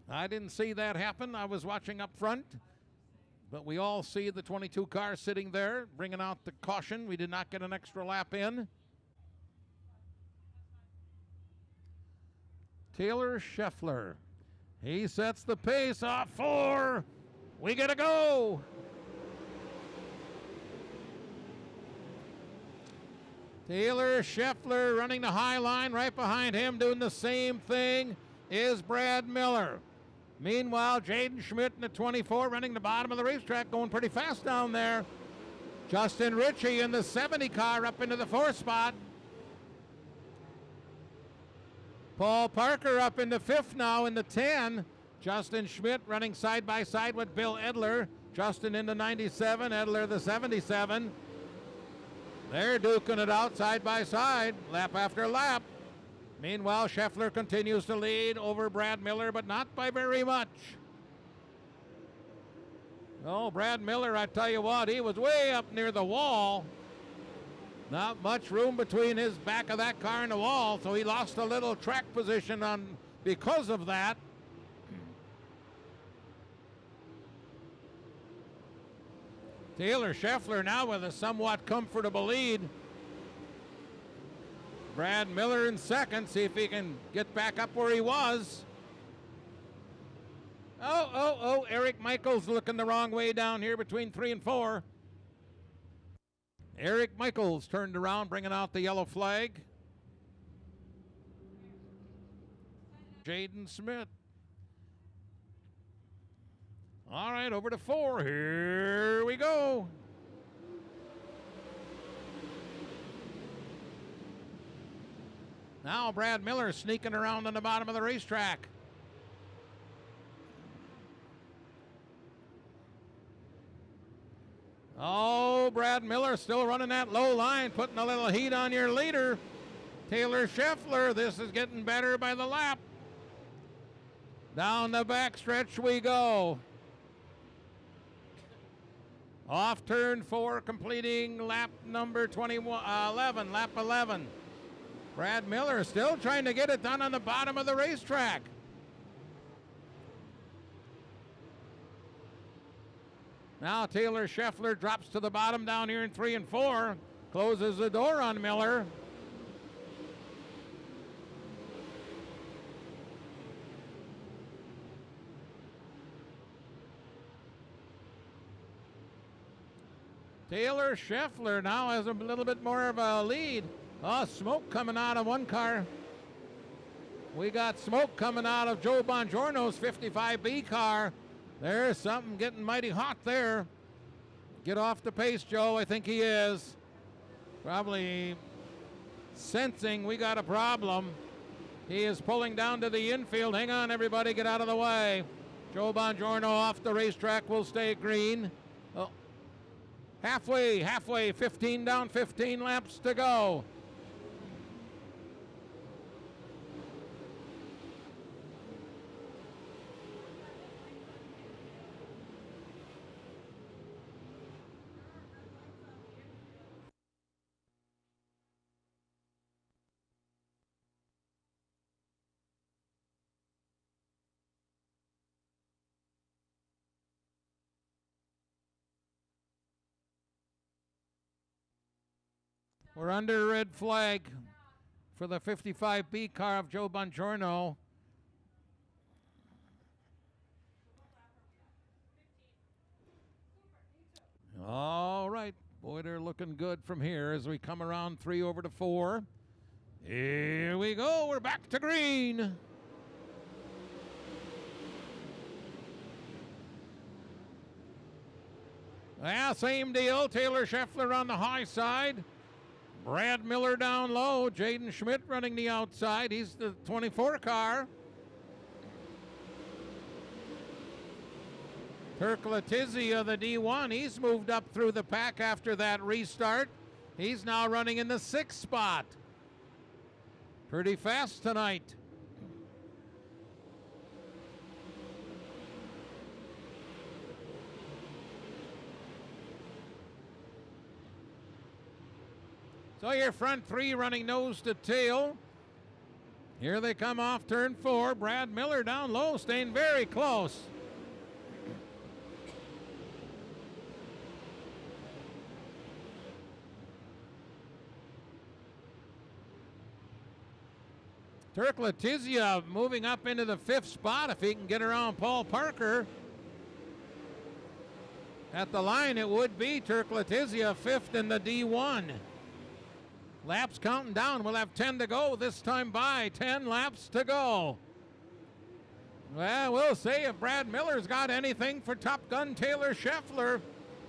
I didn't see that happen. I was watching up front. But we all see the 22 car sitting there, bringing out the caution. We did not get an extra lap in. Taylor Scheffler. He sets the pace off 4. We gotta go. Taylor Scheffler running the high line. Right behind him doing the same thing is Brad Miller. Meanwhile, Jaden Schmidt in the 24 running the bottom of the racetrack, going pretty fast down there. Justin Ritchie in the 70 car up into the 4th spot. Paul Parker up in the 5th now in the 10. Justin Schmidt running side by side with Bill Edler. Justin in the 97, Edler the 77. They're duking it out side by side, lap after lap. Meanwhile, Scheffler continues to lead over Brad Miller, but not by very much. Oh, Brad Miller, I tell you what, he was way up near the wall. Not much room between his back of that car and the wall, so he lost a little track position on because of that. Taylor Scheffler now with a somewhat comfortable lead. Brad Miller in second, see if he can get back up where he was. Oh, Eric Michaels looking the wrong way down here between 3 and 4. Eric Michaels turned around, bringing out the yellow flag. Jaden Smith. All right, over to 4. Here we go. Now Brad Miller sneaking around on the bottom of the racetrack. Oh, Brad Miller still running that low line, putting a little heat on your leader. Taylor Scheffler, this is getting better by the lap. Down the back stretch we go. Off turn 4, completing lap number 11, lap 11. Brad Miller still trying to get it done on the bottom of the racetrack. Now Taylor Scheffler drops to the bottom down here in 3 and 4. Closes the door on Miller. Taylor Scheffler now has a little bit more of a lead. Oh, smoke coming out of one car. We got smoke coming out of Joe Bongiorno's 55B car. There's something getting mighty hot there. Get off the pace, Joe. I think he is. Probably sensing we got a problem. He is pulling down to the infield. Hang on, everybody. Get out of the way. Joe Bongiorno off the racetrack will stay green. Oh. Halfway. 15 down, 15 laps to go. We're under red flag for the 55B car of Joe Bongiorno. All right. Boy, they're looking good from here as we come around 3 over to 4. Here we go. We're back to green. Yeah, same deal. Taylor Scheffler on the high side. Brad Miller down low. Jaden Schmidt running the outside. He's the 24 car. Kirk Letizia, the D1, he's moved up through the pack after that restart. He's now running in the 6th spot. Pretty fast tonight. So your front three running nose to tail. Here they come off turn 4. Brad Miller down low, staying very close. Turk Letizia moving up into the 5th spot if he can get around Paul Parker. At the line, it would be Turk Letizia 5th in the D1. Laps counting down. We'll have 10 to go this time by. 10 laps to go. Well, we'll see if Brad Miller's got anything for Top Gun Taylor Scheffler.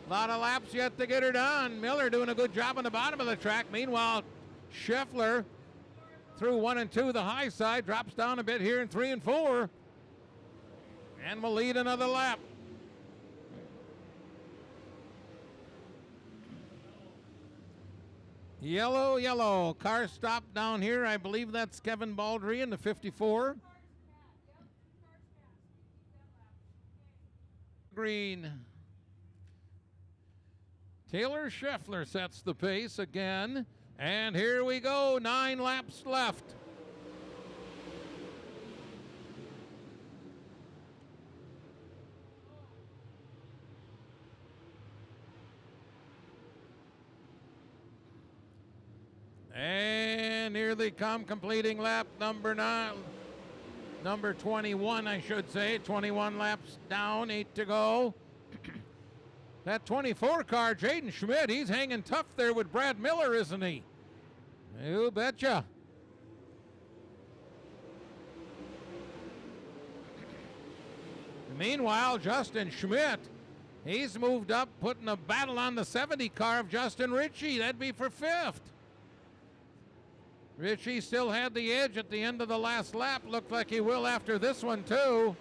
A lot of laps yet to get her done. Miller doing a good job on the bottom of the track. Meanwhile, Scheffler through 1 and 2, the high side, drops down a bit here in 3 and 4. And will lead another lap. Yellow, yellow. Car stop down here. I believe that's Kevin Baldry in the 54. Green. Taylor Scheffler sets the pace again. And here we go. 9 laps left. And here they come, completing lap number 21, I should say. 21 laps down, 8 to go. That 24 car, Jaden Schmidt, he's hanging tough there with Brad Miller, isn't he? You betcha. Meanwhile, Justin Schmidt, he's moved up, putting a battle on the 70 car of Justin Ritchie. That'd be for 5th. Ritchie still had the edge at the end of the last lap. Looked like he will after this one, too.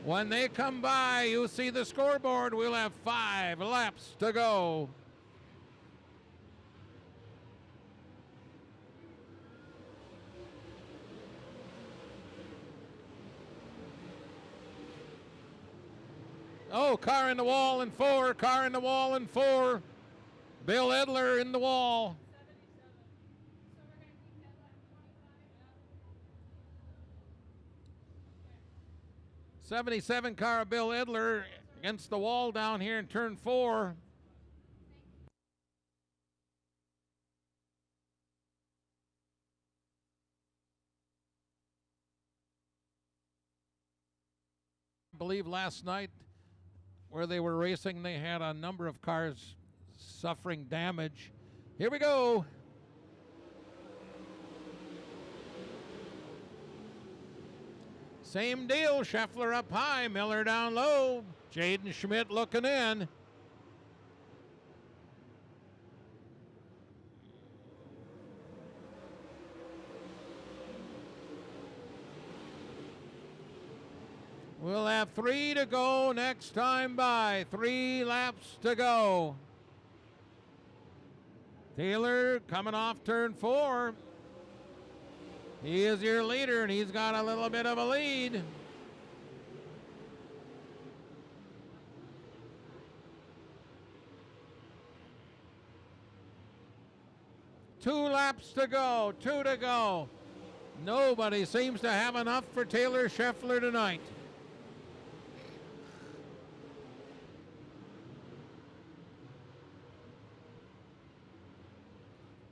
When they come by, you'll see the scoreboard. We'll have 5 laps to go. Oh, car in the wall in 4, car in the wall in 4. Bill Edler in the wall. 77 car of Bill Edler against the wall down here in turn 4. I believe last night where they were racing, they had a number of cars suffering damage. Here we go. Same deal. Scheffler up high, Miller down low. Jaden Schmidt looking in. We'll have 3 to go next time by. 3 laps to go. Taylor coming off turn 4. He is your leader, and he's got a little bit of a lead. Two laps to go, 2 to go. Nobody seems to have enough for Taylor Scheffler tonight.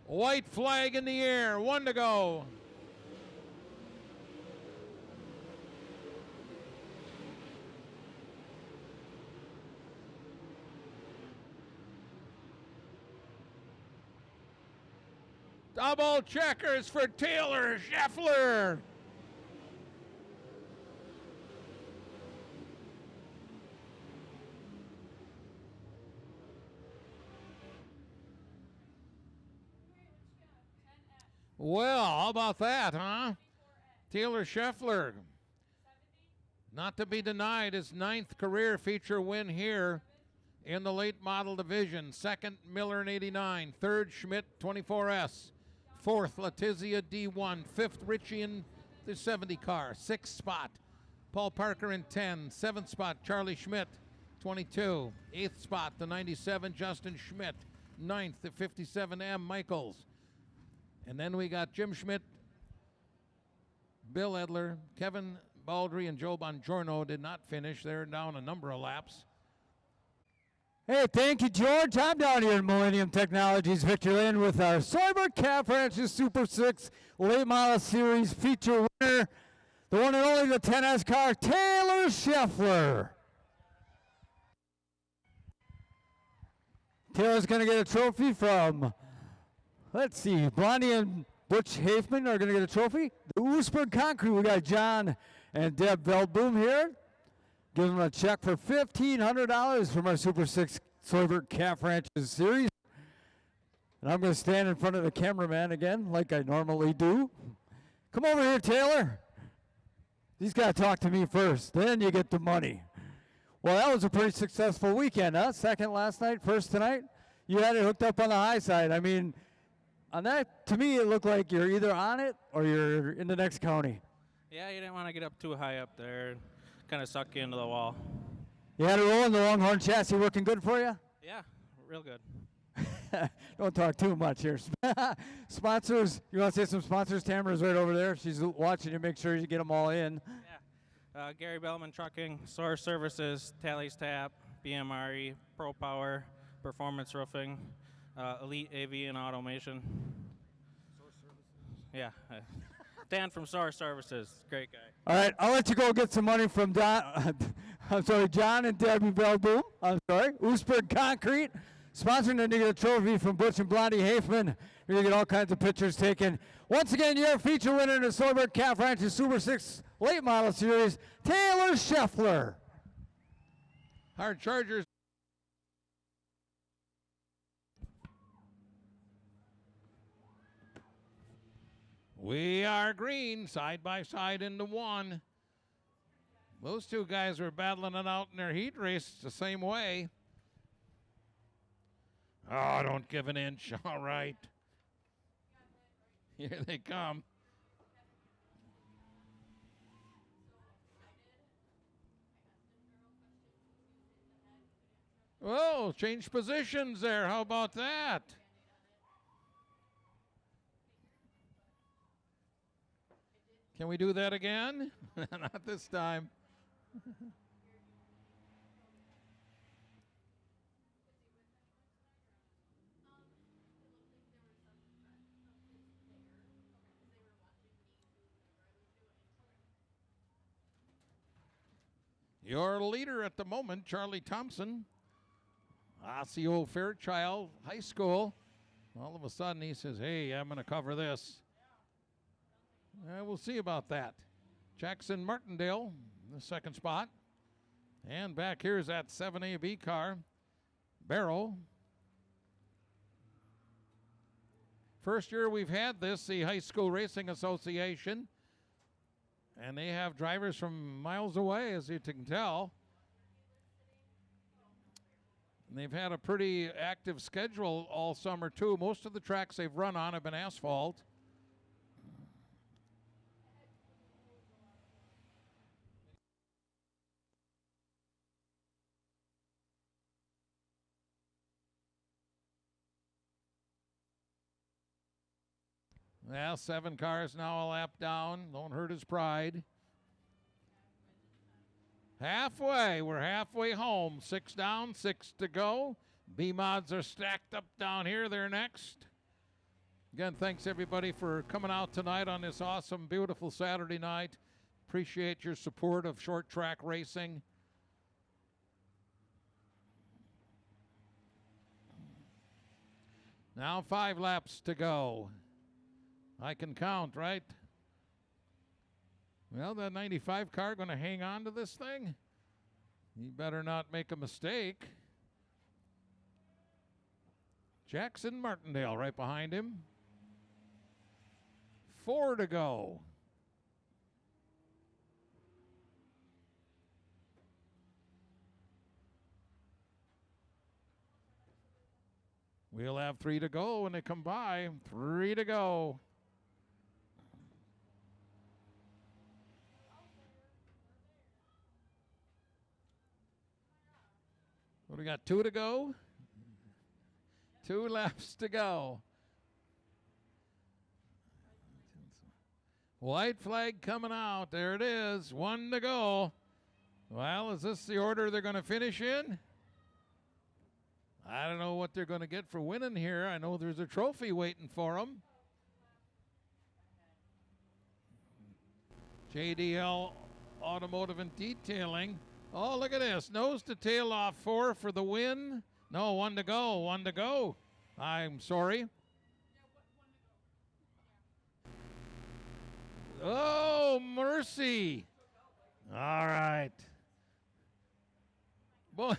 White flag in the air, 1 to go. Double checkers for Taylor Scheffler. Well, how about that, huh? Taylor Scheffler, not to be denied, his 9th career feature win here in the late model division. 2nd, Miller in 89. 3rd, Schmidt 24S. 4th, Letizia D1. 5th, Ritchie in the 70 car. 6th spot, Paul Parker in 10. 7th spot, Charlie Schmidt, 22. 8th spot, the 97, Justin Schmidt. 9th, the 57, M. Michaels. And then we got Jim Schmidt, Bill Edler, Kevin Baldry, and Joe Bongiorno did not finish. They're down a number of laps. Hey, thank you, George. I'm down here in Millennium Technologies Victory Lane with our Soyber Calf Ranches Super 6 Late Model Series feature winner, the one and only the 10S car, Taylor Scheffler. Taylor's going to get a trophy from, let's see, Blondie and Butch Hafman are going to get a trophy. The Oosburg Concrete, we got John and Deb Veldboom here. Give them a check for $1,500 from our Super 6 Soyber Calf Ranches series. And I'm going to stand in front of the cameraman again, like I normally do. Come over here, Taylor. He's got to talk to me first, then you get the money. Well, that was a pretty successful weekend, huh? 2nd last night, 1st tonight. You had it hooked up on the high side. I mean, on that, to me, it looked like you're either on it or you're in the next county. Yeah, you didn't want to get up too high up there. Kind of suck you into the wall. You had it rolling, the Longhorn chassis working good for you? Yeah, real good. Don't talk too much here. Sponsors, you want to say some sponsors? Tamara's right over there. She's watching you, make sure you get them all in. Yeah. Gary Bellman Trucking, Source Services, Tally's Tap, BMRE, Pro Power, Performance Roofing, Elite AV and Automation. Source Services? Yeah. Dan from Source Services, great guy. All right, I'll let you go get some money from John and Debbie Veldboom. Oosburg Concrete, sponsoring and to get a trophy from Butch and Blondie Hafman. You're going to get all kinds of pictures taken. Once again, your feature winner in the Soyber Calf Ranches Super 6 Late Model Series, Taylor Scheffler. Hard Chargers. We are green, side by side into one. Those two guys were battling it out in their heat race the same way. Oh, don't give an inch. All right. Here they come. Oh, change positions there. How about that? Can we do that again? Not this time. Your leader at the moment, Charlie Thompson, Osseo Fairchild High School. All of a sudden he says, hey, I'm going to cover this. We'll see about that. Jackson Martindale, the 2nd spot. And back here's that 7AB car, Barrow. First year we've had this, the High School Racing Association. And they have drivers from miles away, as you can tell. And they've had a pretty active schedule all summer, too. Most of the tracks they've run on have been asphalt. Well, 7 cars now a lap down. Don't hurt his pride. Halfway. We're halfway home. 6 down, 6 to go. B-mods are stacked up down here. They're next. Again, thanks everybody for coming out tonight on this awesome, beautiful Saturday night. Appreciate your support of short track racing. Now 5 laps to go. I can count, right? Well, that 95 car going to hang on to this thing? He better not make a mistake. Jackson Martindale right behind him. 4 to go. We'll have 3 to go when they come by. 3 to go. What do we got? 2 to go? 2 laps to go. White flag coming out. There it is. 1 to go. Well, is this the order they're going to finish in? I don't know what they're going to get for winning here. I know there's a trophy waiting for them. JDL Automotive and Detailing. Oh, look at this. Nose to tail off 4 for the win. No, 1 to go. 1 to go. I'm sorry. Oh, mercy. All right. Boy,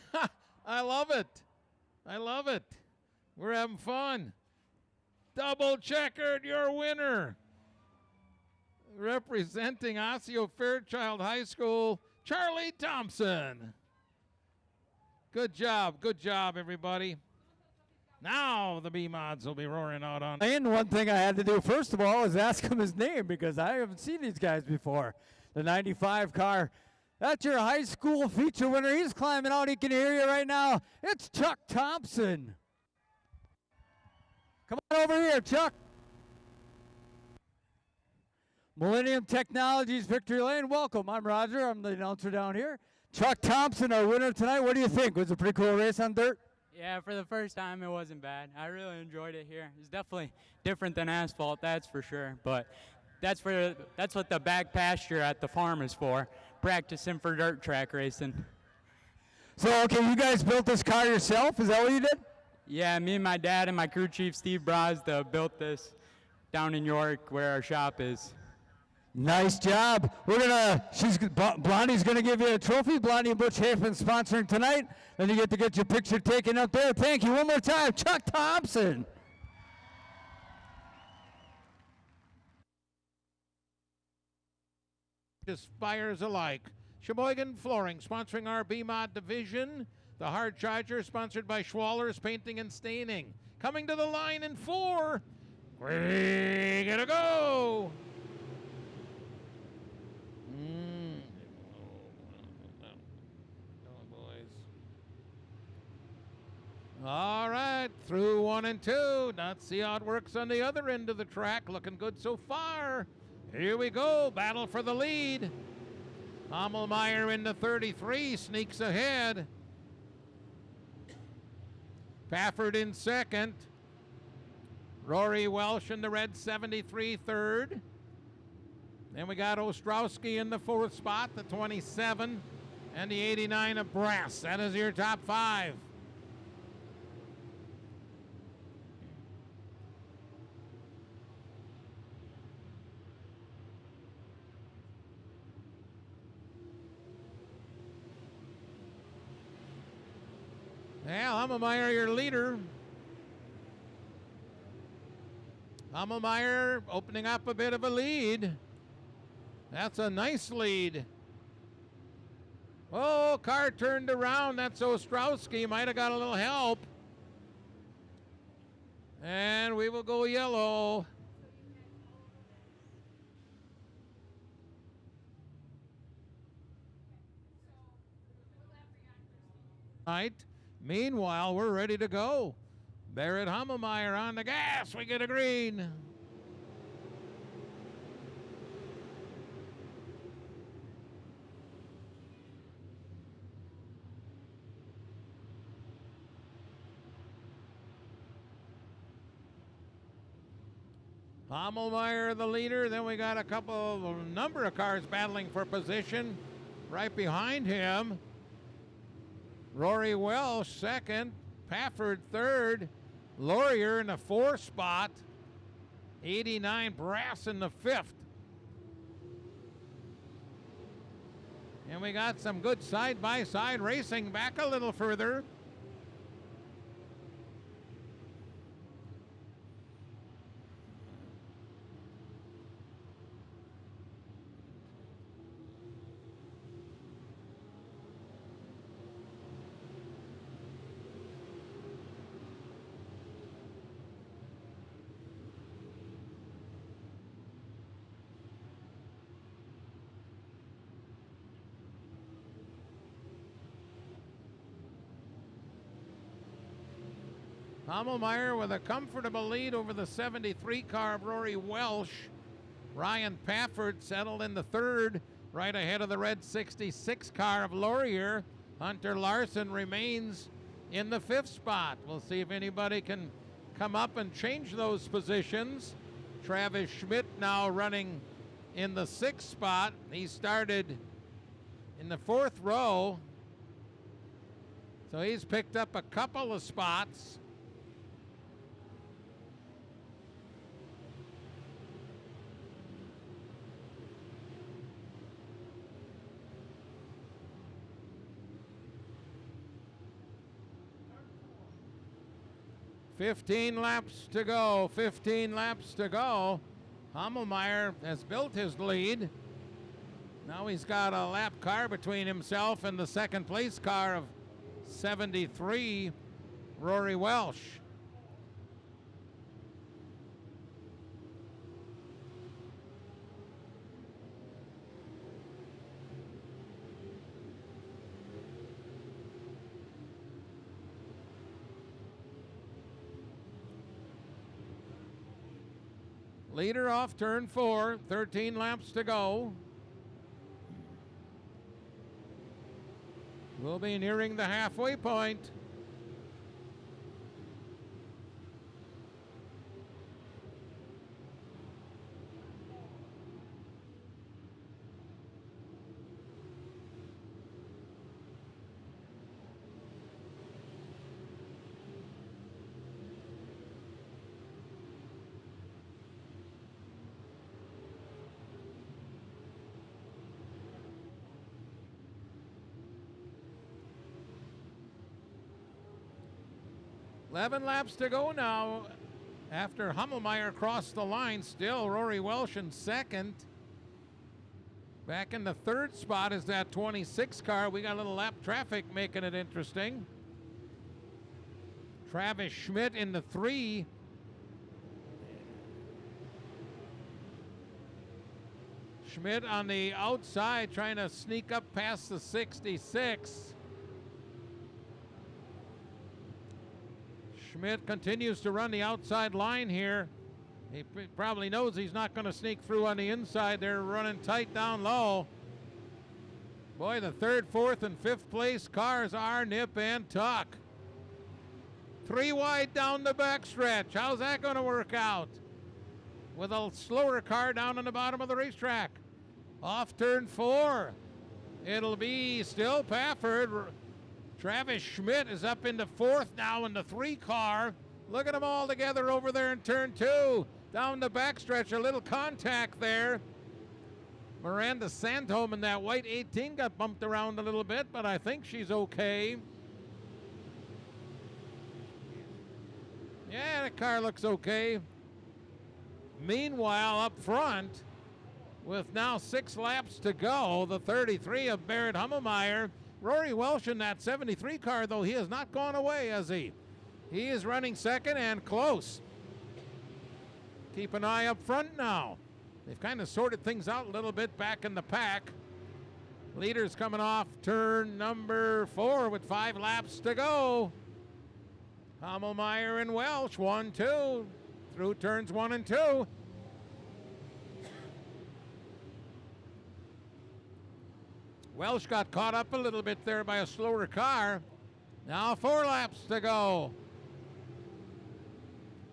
I love it. I love it. We're having fun. Double checkered, your winner. Representing Osseo Fairchild High School, Charlie Thompson. Good job, everybody. Now the B-Mods will be roaring out on. And one thing I had to do first of all is ask him his name because I haven't seen these guys before. The 95 car. That's your high school feature winner. He's climbing out. He can hear you right now. It's Chuck Thompson. Come on over here, Chuck. Millennium Technologies, Victory Lane. Welcome. I'm Roger. I'm the announcer down here. Chuck Thompson, our winner tonight. What do you think? Was it a pretty cool race on dirt? Yeah, for the first time, it wasn't bad. I really enjoyed it here. It's definitely different than asphalt, that's for sure. But that's what the back pasture at the farm is for, practicing for dirt track racing. So, okay, you guys built this car yourself? Is that what you did? Yeah, me and my dad and my crew chief, Steve Brazda, built this down in York where our shop is. Nice job. Blondie's gonna give you a trophy. Blondie and Butch Hafen sponsoring tonight. Then you get to get your picture taken up there. Thank you one more time, Chuck Thompson. Aspires alike. Sheboygan Flooring sponsoring our B-Mod division. The Hard Charger sponsored by Schwaller's Painting and Staining. Coming to the line in 4. We gotta go. All right, through 1 and 2. Let's see how it works on the other end of the track. Looking good so far. Here we go. Battle for the lead. Hammelmeyer into 33. Sneaks ahead. Pafford in second. Rory Welsh in the red 73 third. Then we got Ostrowski in the 4th spot, the 27, and the 89 of Brass. That is your top 5. Well, Hammelmeyer, your leader. Hammelmeyer opening up a bit of a lead. That's a nice lead. Oh, car turned around. That's Ostrowski. Might have got a little help. And we will go yellow. Right. Meanwhile, we're ready to go. Barrett Hammelmeyer on the gas. We get a green. Hammelmeyer the leader. Then we got a number of cars battling for position right behind him. Rory Welsh second, Pafford third, Laurier in the 4th spot, 89 Brass in the 5th. And we got some good side-by-side racing back a little further. Hammelmeyer with a comfortable lead over the 73 car of Rory Welsh. Ryan Pafford settled in the third, right ahead of the red 66 car of Laurier. Hunter Larson remains in the fifth spot. We'll see if anybody can come up and change those positions. Travis Schmidt now running in the sixth spot. He started in the fourth row, so he's picked up a couple of spots. Fifteen laps to go. 15 laps to go. Hammelmeyer has built his lead. Now he's got a lap car between himself and the second place car of 73, Rory Welsh. Leader off turn 4, 13 laps to go. We'll be nearing the halfway point. Eleven laps to go now after Hammelmeyer crossed the line. Still Rory Welsh in second. Back in the third spot is that 26 car. We got a little lap traffic making it interesting. Travis Schmidt in the 3. Schmidt on the outside trying to sneak up past the 66. Schmidt continues to run the outside line here. He probably knows he's not going to sneak through on the inside. They're running tight down low. Boy, the third, fourth, and fifth place cars are nip and tuck. 3 wide down the backstretch. How's that going to work out? With a slower car down on the bottom of the racetrack. Off turn 4. It'll be still Pafford. Travis Schmidt is up into fourth now in the 3 car. Look at them all together over there in turn 2. Down the backstretch, a little contact there. Miranda Sandholm in that white 18 got bumped around a little bit, but I think she's okay. Yeah, the car looks okay. Meanwhile, up front, with now 6 laps to go, the 33 of Barrett Hammelmeyer. Rory Welsh in that 73 car, though, he has not gone away, has he? He is running second and close. Keep an eye up front now. They've kind of sorted things out a little bit back in the pack. Leaders coming off turn number 4 with 5 laps to go. Hammelmeyer and Welsh, 1, 2, through turns 1 and 2. Welsh got caught up a little bit there by a slower car. Now 4 laps to go.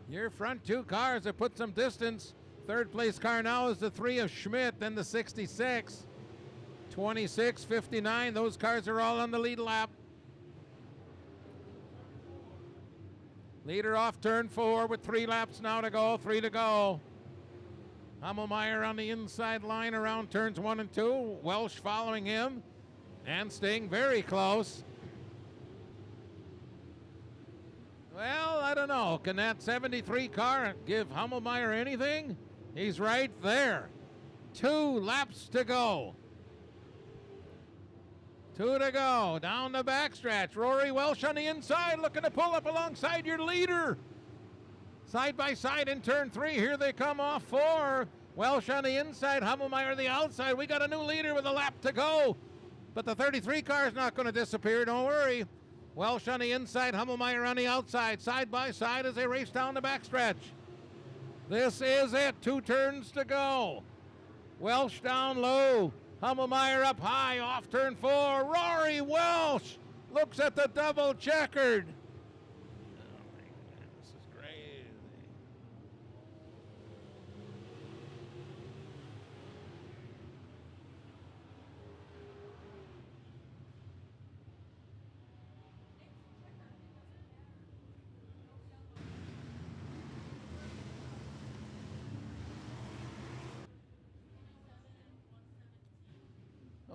Your front 2 cars have put some distance. Third place car now is the 3 of Schmidt, then the 66. 26, 59, those cars are all on the lead lap. Leader off turn 4 with 3 laps now to go, 3 to go. Hammelmeyer on the inside line around turns 1 and 2. Welsh following him and staying very close. Well, I don't know. Can that 73 car give Hammelmeyer anything? He's right there. 2 laps to go. 2 to go. Down the backstretch. Rory Welsh on the inside looking to pull up alongside your leader. Side by side in turn 3. Here they come off 4. Welsh on the inside, Hammelmeyer the outside. We got a new leader with a lap to go. But the 33 car is not going to disappear, don't worry. Welsh on the inside, Hummelmeyer on the outside, side by side as they race down the backstretch. This is it, 2 turns to go. Welsh down low, Hummelmeyer up high, off turn 4. Rory Welsh looks at the double checkered. Oh my God, this is crazy.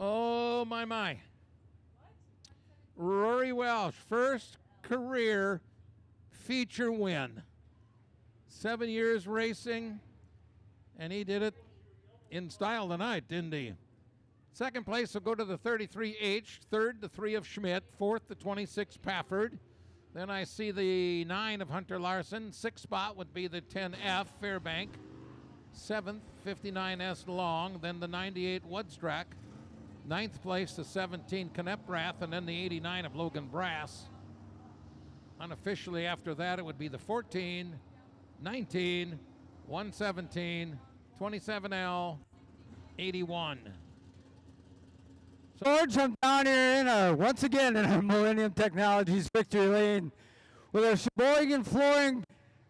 Oh, my. Rory Welsh, first career feature win. 7 years racing, and he did it in style tonight, didn't he? Second place will go to the 33H, third the 3 of Schmidt, fourth the 26 Pafford. Then I see the 9 of Hunter Larson. Sixth spot would be the 10F Fairbank. Seventh, 59S Long, then the 98 Woodstrack. Ninth place, the 17 Kneprath, and then the 89 of Logan Brass. Unofficially after that, it would be the 14, 19, 117, 27L, 81. George, I'm down here once again in our Millennium Technologies victory lane with our Sheboygan Flooring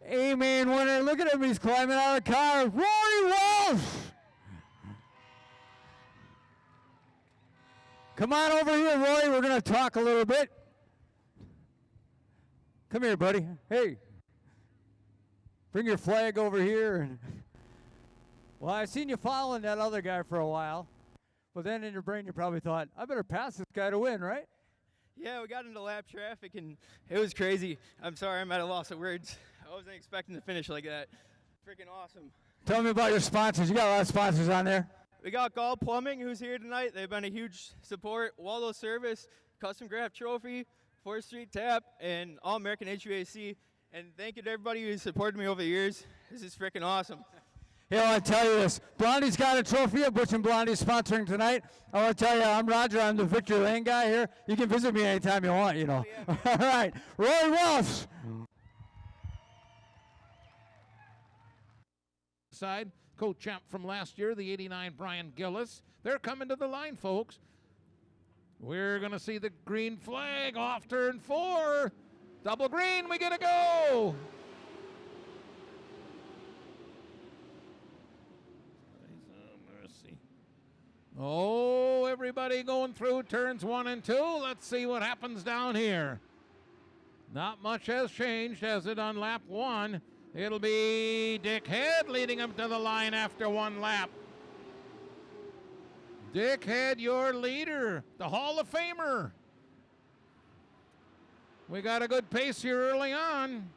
A-Main winner. Look at him, he's climbing out of the car. Rory Welsh! Come on over here, Roy. We're going to talk a little bit. Come here, buddy. Hey. Bring your flag over here. Well, I've seen you following that other guy for a while. But then in your brain, you probably thought, I better pass this guy to win, right? Yeah, we got into lap traffic, and it was crazy. I'm sorry, I'm at a loss of words. I wasn't expecting to finish like that. Freaking awesome. Tell me about your sponsors. You got a lot of sponsors on there. We got Gall Plumbing, who's here tonight. They've been a huge support. Waldo Service, Custom Graph Trophy, 4th Street Tap, and All American HVAC. And thank you to everybody who's supported me over the years. This is freaking awesome. Hey, I want to tell you this. Blondie's got a trophy. Butch and Blondie sponsoring tonight. I want to tell you, I'm Roger. I'm the Victory Lane guy here. You can visit me anytime you want, you know. Oh, yeah. All right. Roy Welsh. Side, co-champ from last year, the 89 Brian Gillis. They're coming to the line, folks. We're going to see the green flag off turn 4. Double green, we get a go. Mercy. Oh, everybody going through turns 1 and 2. Let's see what happens down here. Not much has changed, has it, on lap 1. It'll be Dick Head leading him to the line after 1 lap. Dick Head, your leader, the Hall of Famer. We got a good pace here early on.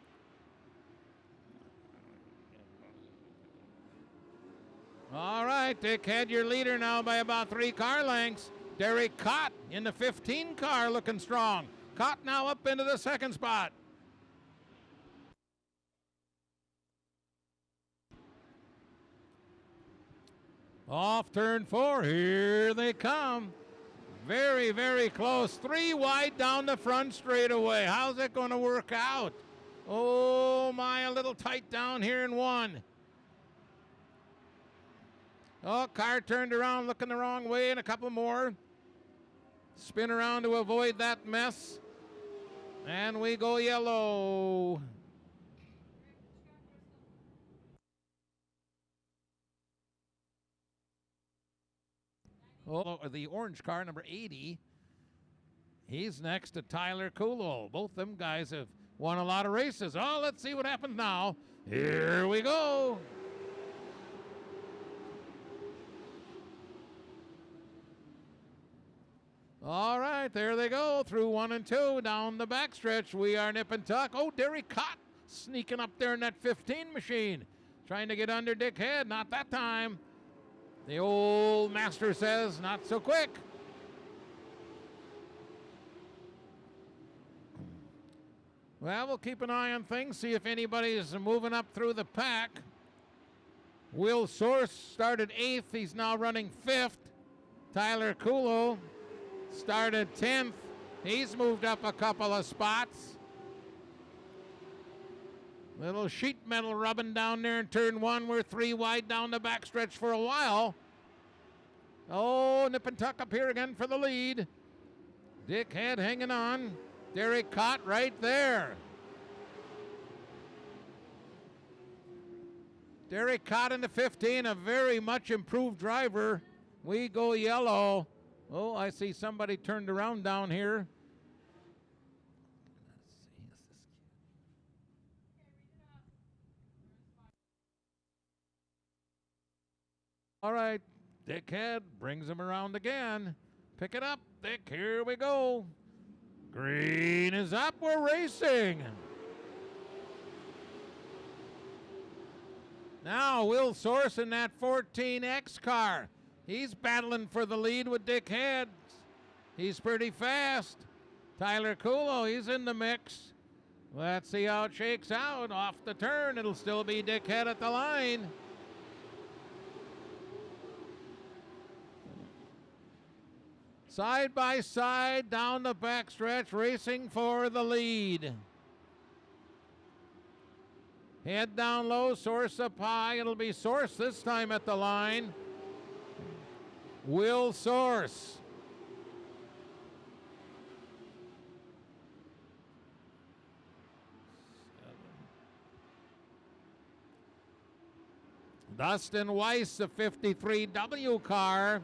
All right, Dick Head, your leader now by about 3 car lengths. Derek Cott in the 15 car looking strong. Cott now up into the 2nd spot. Off turn 4, here they come. Very, very close. 3 wide down the front straightaway. How's it going to work out? Oh my, a little tight down here in 1. Oh, car turned around looking the wrong way, and a couple more. Spin around to avoid that mess. And we go yellow. Oh, the orange car, number 80. He's next to Tyler Kulo. Both them guys have won a lot of races. Oh, let's see what happens now. Here we go. All right, there they go through 1 and 2 down the backstretch. We are nip and tuck. Oh, Derek Cott sneaking up there in that 15 machine. Trying to get under Dick Head. Not that time. The old master says, not so quick. Well, we'll keep an eye on things, see if anybody's moving up through the pack. Will Source started 8th. He's now running 5th. Tyler Kulo started 10th. He's moved up a couple of spots. Little sheet metal rubbing down there in turn one. We're 3 wide down the backstretch for a while. Oh, nip and tuck up here again for the lead. Dick Head hanging on. Derek Cott right there. Derek Cott in the 15, a very much improved driver. We go yellow. Oh, I see somebody turned around down here. All right, Dick Head brings him around again. Pick it up, Dick, here we go. Green is up, we're racing. Now Will Source in that 14X car. He's battling for the lead with Dick Head. He's pretty fast. Tyler Kulo, he's in the mix. Let's see how it shakes out. Off the turn, it'll still be Dick Head at the line. Side by side down the backstretch, racing for the lead. Head down low, Source up high. It'll be Source this time at the line. Will Source. Dustin Weiss, the 53W car.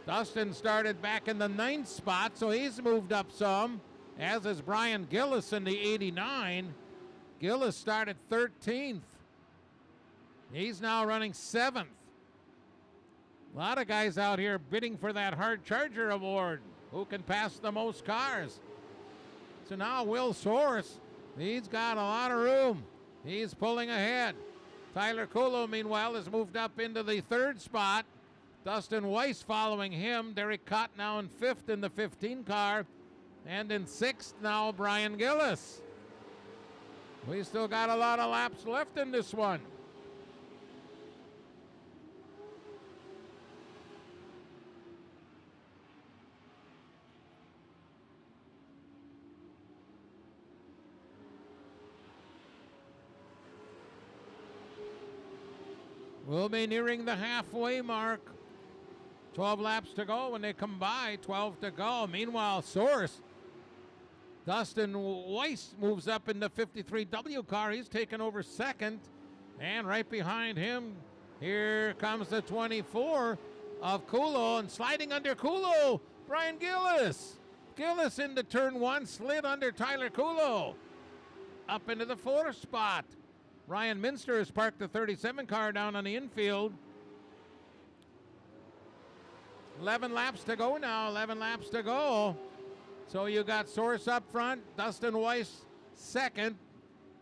Dustin started back in the 9th spot, so he's moved up some, as is Brian Gillis in the 89. Gillis started 13th. He's now running 7th. A lot of guys out here bidding for that Hard Charger award. Who can pass the most cars? So now Will Source, he's got a lot of room. He's pulling ahead. Tyler Kulo, meanwhile, has moved up into the 3rd spot. Dustin Weiss following him. Derek Cott now in 5th in the 15 car. And in 6th now, Brian Gillis. We still got a lot of laps left in this one. We'll be nearing the halfway mark. 12 laps to go when they come by, 12 to go. Meanwhile, Source, Dustin Weiss moves up in the 53W car. He's taken over 2nd. And right behind him, here comes the 24 of Kulo. And sliding under Kulo, Brian Gillis. Gillis into turn 1, slid under Tyler Kulo. Up into the 4th spot. Ryan Minster has parked the 37 car down on the infield. 11 laps to go now, 11 laps to go. So you got Source up front, Dustin Weiss 2nd,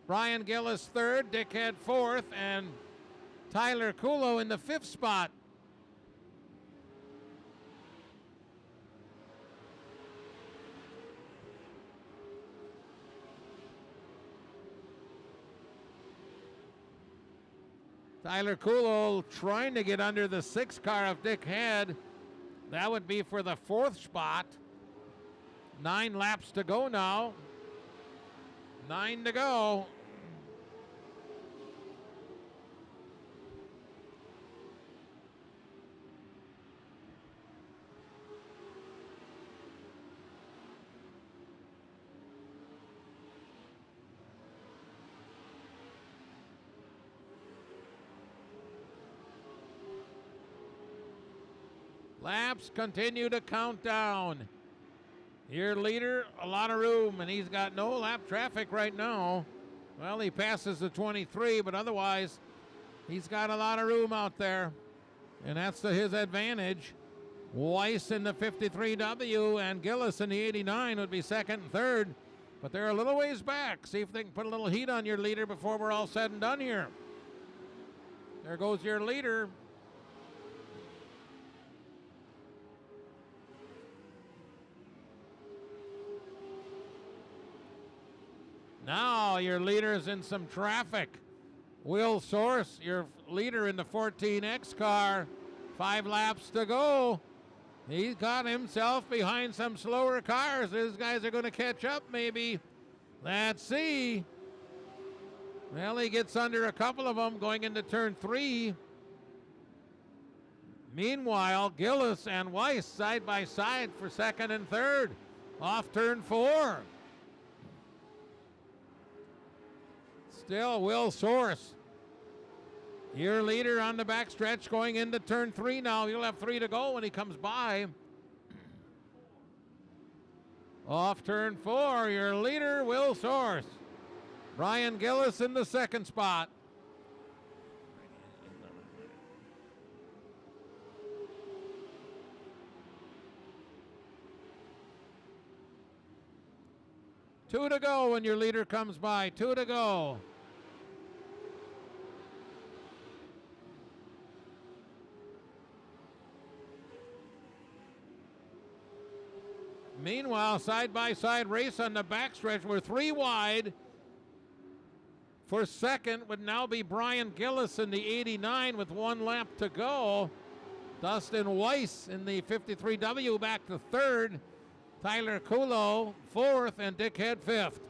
Brian Gillis 3rd, Dick Head 4th, and Tyler Kulo in the 5th spot. Tyler Kulo trying to get under the 6th car of Dick Head. That would be for the 4th spot. 9 laps to go now. 9 to go. Laps continue to count down. Your leader, a lot of room, and he's got no lap traffic right now. Well, he passes the 23, but otherwise, he's got a lot of room out there, and that's to his advantage. Weiss in the 53W and Gillis in the 89 would be 2nd and 3rd, but they're a little ways back. See if they can put a little heat on your leader before we're all said and done here. There goes your leader. Now your leader's in some traffic. Will Source, your leader in the 14X car. 5 laps to go. He's got himself behind some slower cars. These guys are going to catch up, maybe. Let's see. Well, he gets under a couple of them going into turn 3. Meanwhile, Gillis and Weiss side by side for second and third. Off turn 4. Still Will Source, your leader on the backstretch going into turn 3 now. You'll have 3 to go when he comes by. Off turn 4, your leader, Will Source. Brian Gillis in the second spot. Two to go when your leader comes by. 2 to go. Meanwhile, side-by-side race on the backstretch. We're 3 wide. For second would now be Brian Gillis in the 89 with 1 lap to go. Dustin Weiss in the 53W back to third. Tyler Kulo fourth and Dick Head fifth.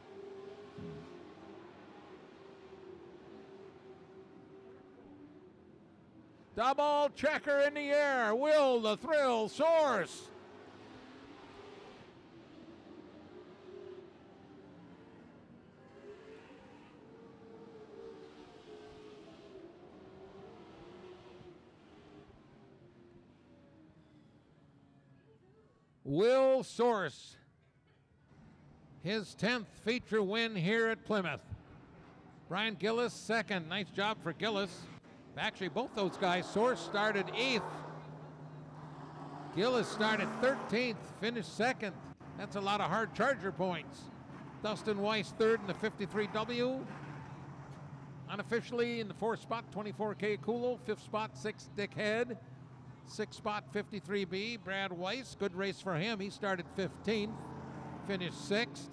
Double checker in the air. Will the Thrill Source. Will Source, his 10th feature win here at Plymouth. Brian Gillis second. Nice job for Gillis. Actually, both those guys. Source started 8th. Gillis started 13th, finished second. That's a lot of hard charger points. Dustin Weiss third in the 53W. Unofficially in the 4th spot, 24K Kulo. 5th spot, 6th Dick Head. 6th spot, 53B, Brad Weiss. Good race for him. He started 15th, finished 6th.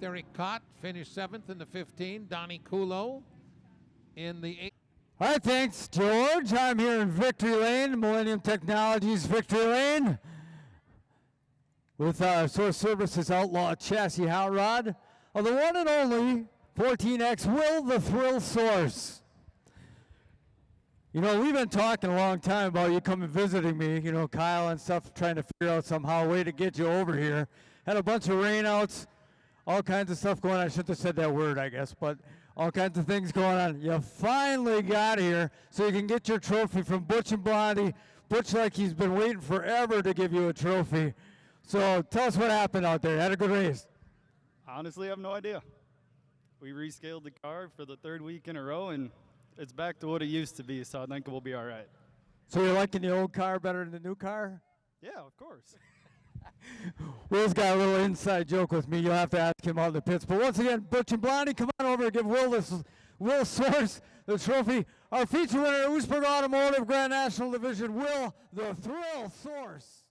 Derek Cott finished 7th in the 15. Donnie Kulo in the 8th. All right, thanks, George. I'm here in Victory Lane, Millennium Technologies Victory Lane, with Source Services Outlaw Chassis Hot Rod of the one and only 14X Will the Thrill Source. You know, we've been talking a long time about you coming visiting me, you know, Kyle and stuff, trying to figure out somehow a way to get you over here. Had a bunch of rainouts, all kinds of stuff going on. I shouldn't have said that word, I guess, but all kinds of things going on. You finally got here so you can get your trophy from Butch and Blondie. Butch, like he's been waiting forever to give you a trophy. So tell us what happened out there. Had a good race. Honestly, I have no idea. We rescaled the car for the 3rd week in a row, and it's back to what it used to be, so I think we'll be all right. So you're liking the old car better than the new car? Yeah, of course. Will's got a little inside joke with me. You'll have to ask him on the pits. But once again, Butch and Blondie, come on over and give Will Source the trophy. Our feature winner, Oostburg Automotive Grand National Division, Will the Thrill Source.